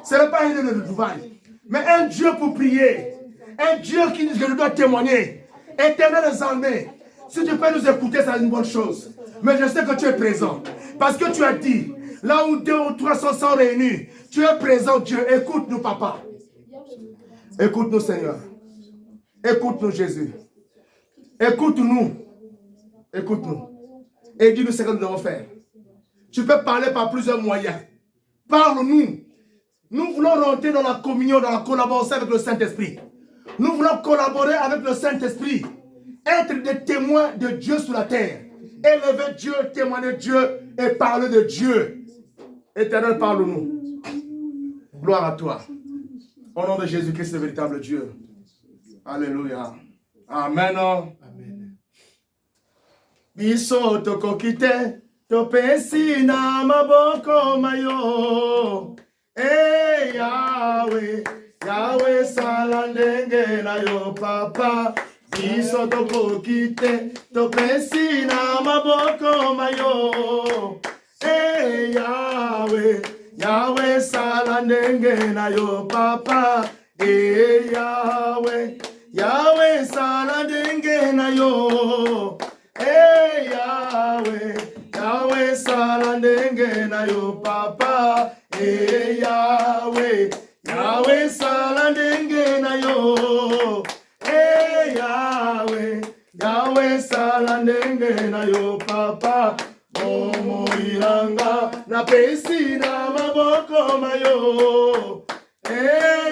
Ce n'est pas une de trouvailles, mais un Dieu pour prier. Un Dieu qui je dois témoigner. Éternel des armées, si tu peux nous écouter, c'est une bonne chose. Mais je sais que tu es présent. Parce que tu as dit, là où 2 ou 300 sont réunis, tu es présent, Dieu. Écoute-nous, papa. Écoute-nous, Seigneur. Écoute-nous, Jésus. Écoute-nous. Écoute-nous. Et dis-nous ce que nous devons faire. Tu peux parler par plusieurs moyens. Parle-nous. Nous voulons rentrer dans la communion, dans la collaboration avec le Saint-Esprit. Nous voulons collaborer avec le Saint-Esprit. Être des témoins de Dieu sur la terre. Élever Dieu, témoigner Dieu et parler de Dieu. Éternel, parle-nous. Gloire à toi. Au nom de Jésus-Christ, le véritable Dieu. Alléluia. Amen. Amen. Biso tokokite, topesi na maboko mayo. Yahweh, Yahweh salandenge na yo papa. Biso tokokite, topesi na maboko mayo. Yahweh, Yahweh salandenge na yo papa. Yahweh, Yahweh salandenge na yo. Yahweh, Yahweh salandenge na yo papa. Yahweh, Yahweh salandenge na yo. Yahweh, Yahweh salandenge na yo papa. Momo iranga na pesi na maboko mayo.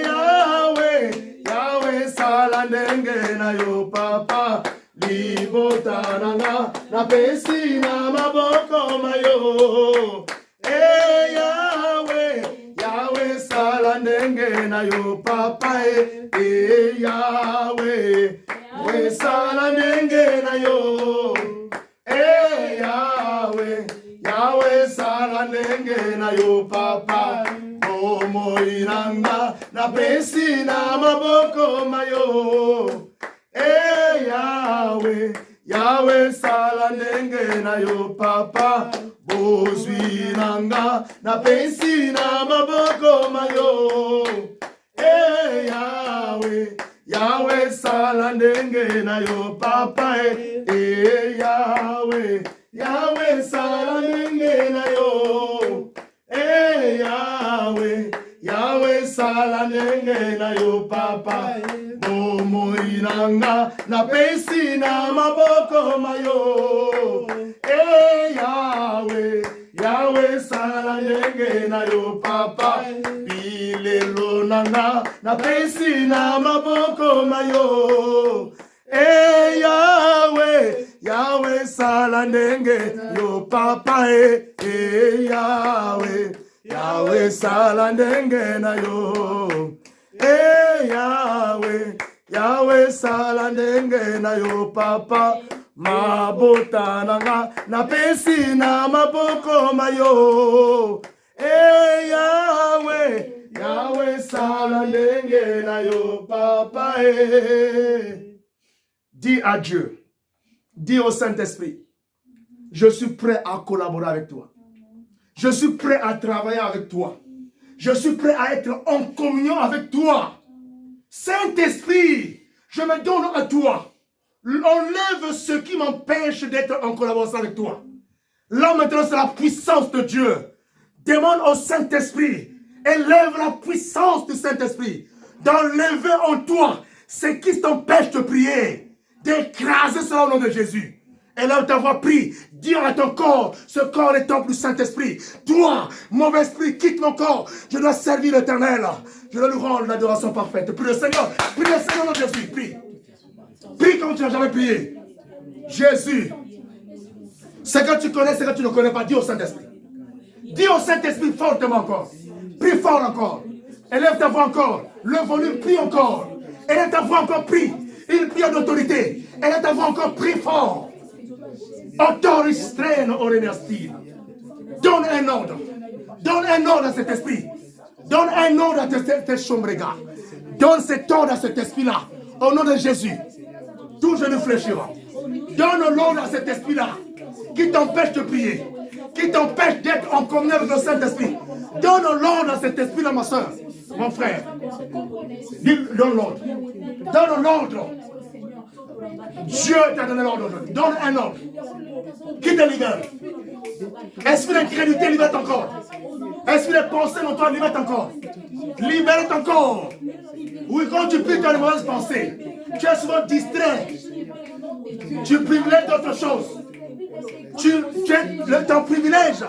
Yahweh, Yahweh salandenge na yo papa. Libotananga na pesi na maboko mayo. Yahweh, Yahweh salandenge na yo papa. Yahweh, Yahweh salandenge na yo. Yahweh, Yahweh salandenge na yo papa. Omo iranga na pesi na maboko mayo. Yahweh, Yahweh salandenge na yo papa. Bozwi nanga na pesi na maboko mayo. Yahweh, Yahweh salandenge na yo papa. Yahweh, Yahweh salandenge na yo. Yahweh, Yahweh salandenge na yo papa. Momo inanga na pesi na maboko mayo. Yahweh, Yahweh salandenge na yo papa. Bilelo nanga na pesi na maboko mayo. Yahweh, Yahweh salandenge yo papa. Yahweh, Yahweh salandenge na yo. Eh Yahweh, Yahweh salandenge na yo papa. Mabota nanga na pesi na maboko mayo. Eh Yahweh, Yahweh salandenge na yo papa. Dis à Dieu, dis au Saint-Esprit, je suis prêt à collaborer avec toi. Je suis prêt à travailler avec toi. Je suis prêt à être en communion avec toi. Saint-Esprit, je me donne à toi. Enlève ce qui m'empêche d'être en collaboration avec toi. Là maintenant, c'est la puissance de Dieu. Demande au Saint-Esprit. Élève la puissance du Saint-Esprit. D'enlever en toi ce qui t'empêche de prier. D'écraser cela au nom de Jésus. Et là où ta voix prie, dis à ton corps, ce corps est temple du Saint-Esprit. Toi, mauvais esprit, quitte mon corps. Je dois servir l'Éternel. Je dois lui rendre l'adoration parfaite. Prie le Seigneur au nom de Jésus. Prie. Prie comme tu n'as jamais prié. Jésus. Ce que tu connais, ce que tu ne connais pas, dis au Saint-Esprit. Dis au Saint-Esprit fortement encore. Prie fort encore. Élève ta voix encore. Le volume, prie encore. Élève ta voix encore, prie. Une prière d'autorité. Élève ta voix encore, prie fort. Autoristreno orenastino. Donne un ordre. Donne un ordre à cet esprit. Donne un ordre à tes chombrega. Donne cet ordre à cet esprit-là. Au nom de Jésus. Tout genou fléchira. Donne l'ordre à cet esprit-là qui t'empêche de prier. Qui t'empêche d'être en communion avec le Saint-Esprit. Donne l'ordre à cet esprit-là, ma soeur, mon frère. Donne l'ordre. Donne l'ordre. Dieu t'a donné l'ordre aujourd'hui. Donne un ordre. Qui te libère? Esprit d'incrédulité, libère ton corps. Esprit de pensée dans toi, libère ton corps. Libère ton corps. Oui, quand tu pries, tu as de mauvaises pensées. Tu es souvent distrait. Tu privilèges d'autres choses. Ton privilège,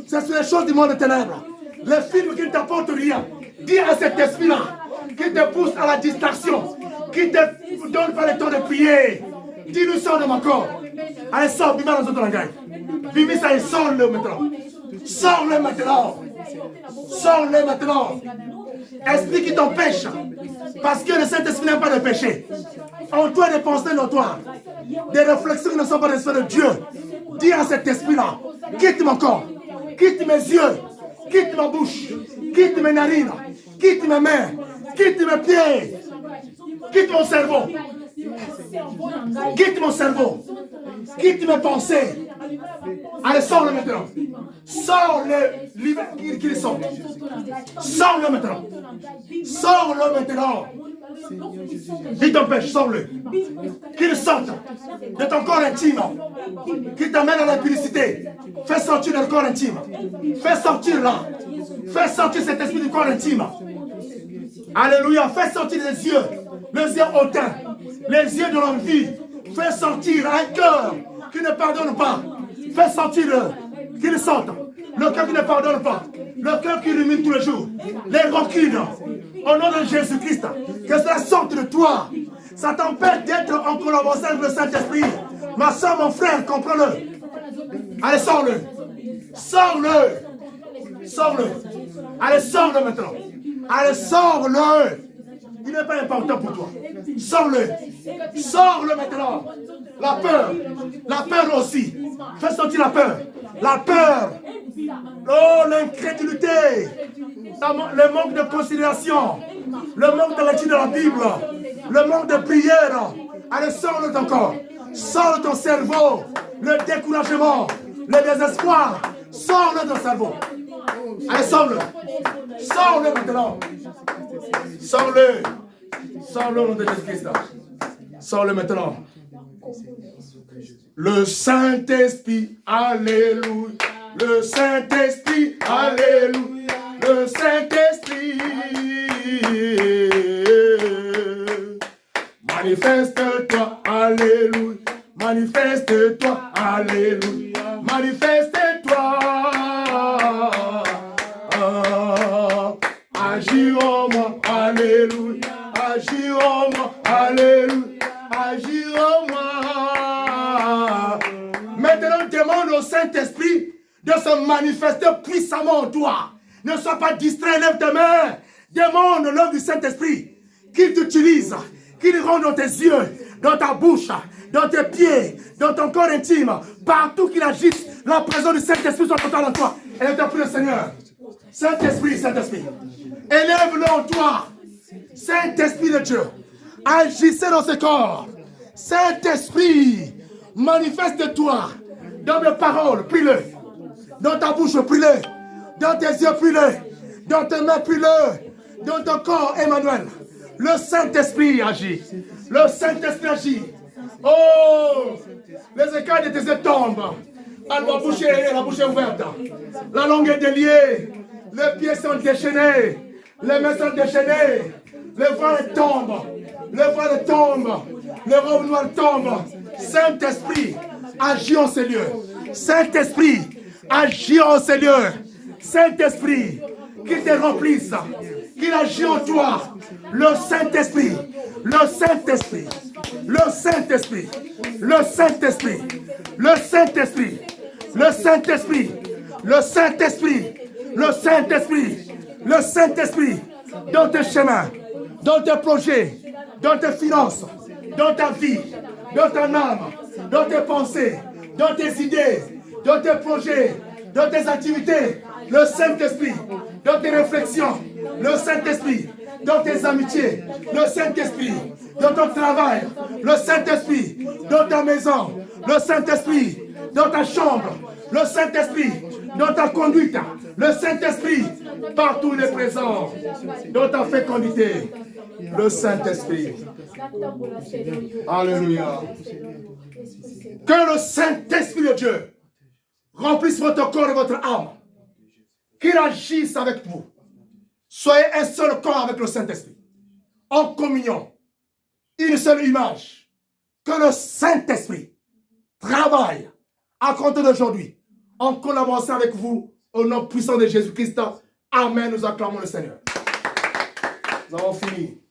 ce sont les choses du monde des ténèbres. Les films qui ne t'apportent rien. Dis à cet esprit-là qui te pousse à la distraction, qui te donne pas le temps de prier. Dis-lui, sors de mon corps. Allez, sors, Bibi dans notre langage. Bibi, ça y est, sors-le maintenant. Sors-le maintenant. Sors-le maintenant. Esprit qui t'empêche. Parce que le Saint-Esprit n'aime pas le péché. En toi, des pensées notoires. Des réflexions qui ne sont pas des de Dieu. Dis à cet esprit-là, quitte mon corps. Quitte mes yeux. Quitte ma bouche. Quitte mes narines. Quitte mes mains. Quitte mes pieds. Quitte mon cerveau. Quitte mon cerveau. Quitte mes pensées. Allez, sors-le maintenant. Sors-le, qu'il sorte. Sors-le maintenant. Sors-le maintenant. Qui t'empêche, sors-le. Qu'il sorte de ton corps intime. Qui t'amène à la publicité. Fais sortir le corps intime. Fais sortir là. Fais sortir cet esprit du corps intime. Alléluia. Fais sortir les yeux hautains. Les yeux de l'envie. Fais sortir un cœur qui ne pardonne pas. Fais sortir qu'il sorte. Le cœur qui ne pardonne pas. Le cœur qui rumine tous les jours. Les rancunes. Au nom de Jésus-Christ. Que cela sorte de toi. Ça t'empêche d'être en collaboration avec le Saint-Esprit. Ma soeur, mon frère, comprends-le. Allez, sors-le. Sors-le. Sors-le. Allez, sors-le maintenant. Allez, sors-le. Il n'est pas important pour toi. Sors-le. Sors-le maintenant. La peur. La peur aussi. Fais sortir la peur. La peur. Oh, l'incrédulité. Le manque de considération. Le manque de lecture de la Bible. Le manque de prière. Allez, sors-le ton corps. Sors ton cerveau. Le découragement. Le désespoir. Sors-le ton cerveau. Allez, sors-le. Sors-le maintenant. Sors-le. Sors-le au nom de Jésus-Christ. Sors-le maintenant. Le Saint-Esprit, alléluia. Le Saint-Esprit, alléluia. Le Saint-Esprit. Manifeste-toi, alléluia. Manifeste-toi, alléluia. Manifeste-toi. Agis en moi, alléluia. Agis en moi, alléluia. Agis en moi. Maintenant, demande au Saint-Esprit de se manifester puissamment en toi. Ne sois pas distrait, lève tes mains. Demande l'œuvre du Saint-Esprit qu'il t'utilise, qu'il rentre dans tes yeux, dans ta bouche, dans tes pieds, dans ton corps intime, partout qu'il agisse, la présence du Saint-Esprit soit totale en toi. Élève ta prière, Seigneur. Saint-Esprit, Saint-Esprit, élève-le en toi. Saint-Esprit de Dieu, agissez dans ce corps. Saint-Esprit, manifeste-toi dans mes paroles, prie-le. Dans ta bouche, prie-le. Dans tes yeux, prie-le. Dans tes mains, prie-le. Dans ton corps, Emmanuel. Le Saint-Esprit agit. Le Saint-Esprit agit. Oh, les écailles de tes yeux tombent. La bouche est ouverte. La langue est déliée. Les pieds sont déchaînés. Les mains sont déchaînées. Le voile tombe. Le voile tombe. Le robe noire tombe. Saint-Esprit, agis en ces lieux. Saint-Esprit, agis en ces lieux. Saint-Esprit, qu'il te remplisse. Qu'il agit en toi. Le Saint-Esprit. Le Saint-Esprit. Le Saint-Esprit. Le Saint-Esprit. Le Saint-Esprit. Le Saint-Esprit. Le Saint-Esprit. Le Saint-Esprit. Le Saint-Esprit. Dans tes chemins, dans tes projets, dans tes finances, dans ta vie, dans ton âme, dans tes pensées, dans tes idées, dans tes projets, dans tes activités, le Saint-Esprit, dans tes réflexions, le Saint-Esprit, dans tes amitiés, le Saint-Esprit, dans ton travail, le Saint-Esprit, dans ta maison, le Saint-Esprit, dans ta chambre, le Saint-Esprit, dans ta conduite, le Saint-Esprit, partout il est présent, dans ta fécondité, le Saint-Esprit. Alléluia. Que le Saint-Esprit de Dieu remplisse votre corps et votre âme. Qu'il agisse avec vous. Soyez un seul corps avec le Saint-Esprit. En communion. Une seule image. Que le Saint-Esprit travaille à compter d'aujourd'hui en collaboration avec vous au nom puissant de Jésus-Christ. Amen. Nous acclamons le Seigneur. Nous avons fini.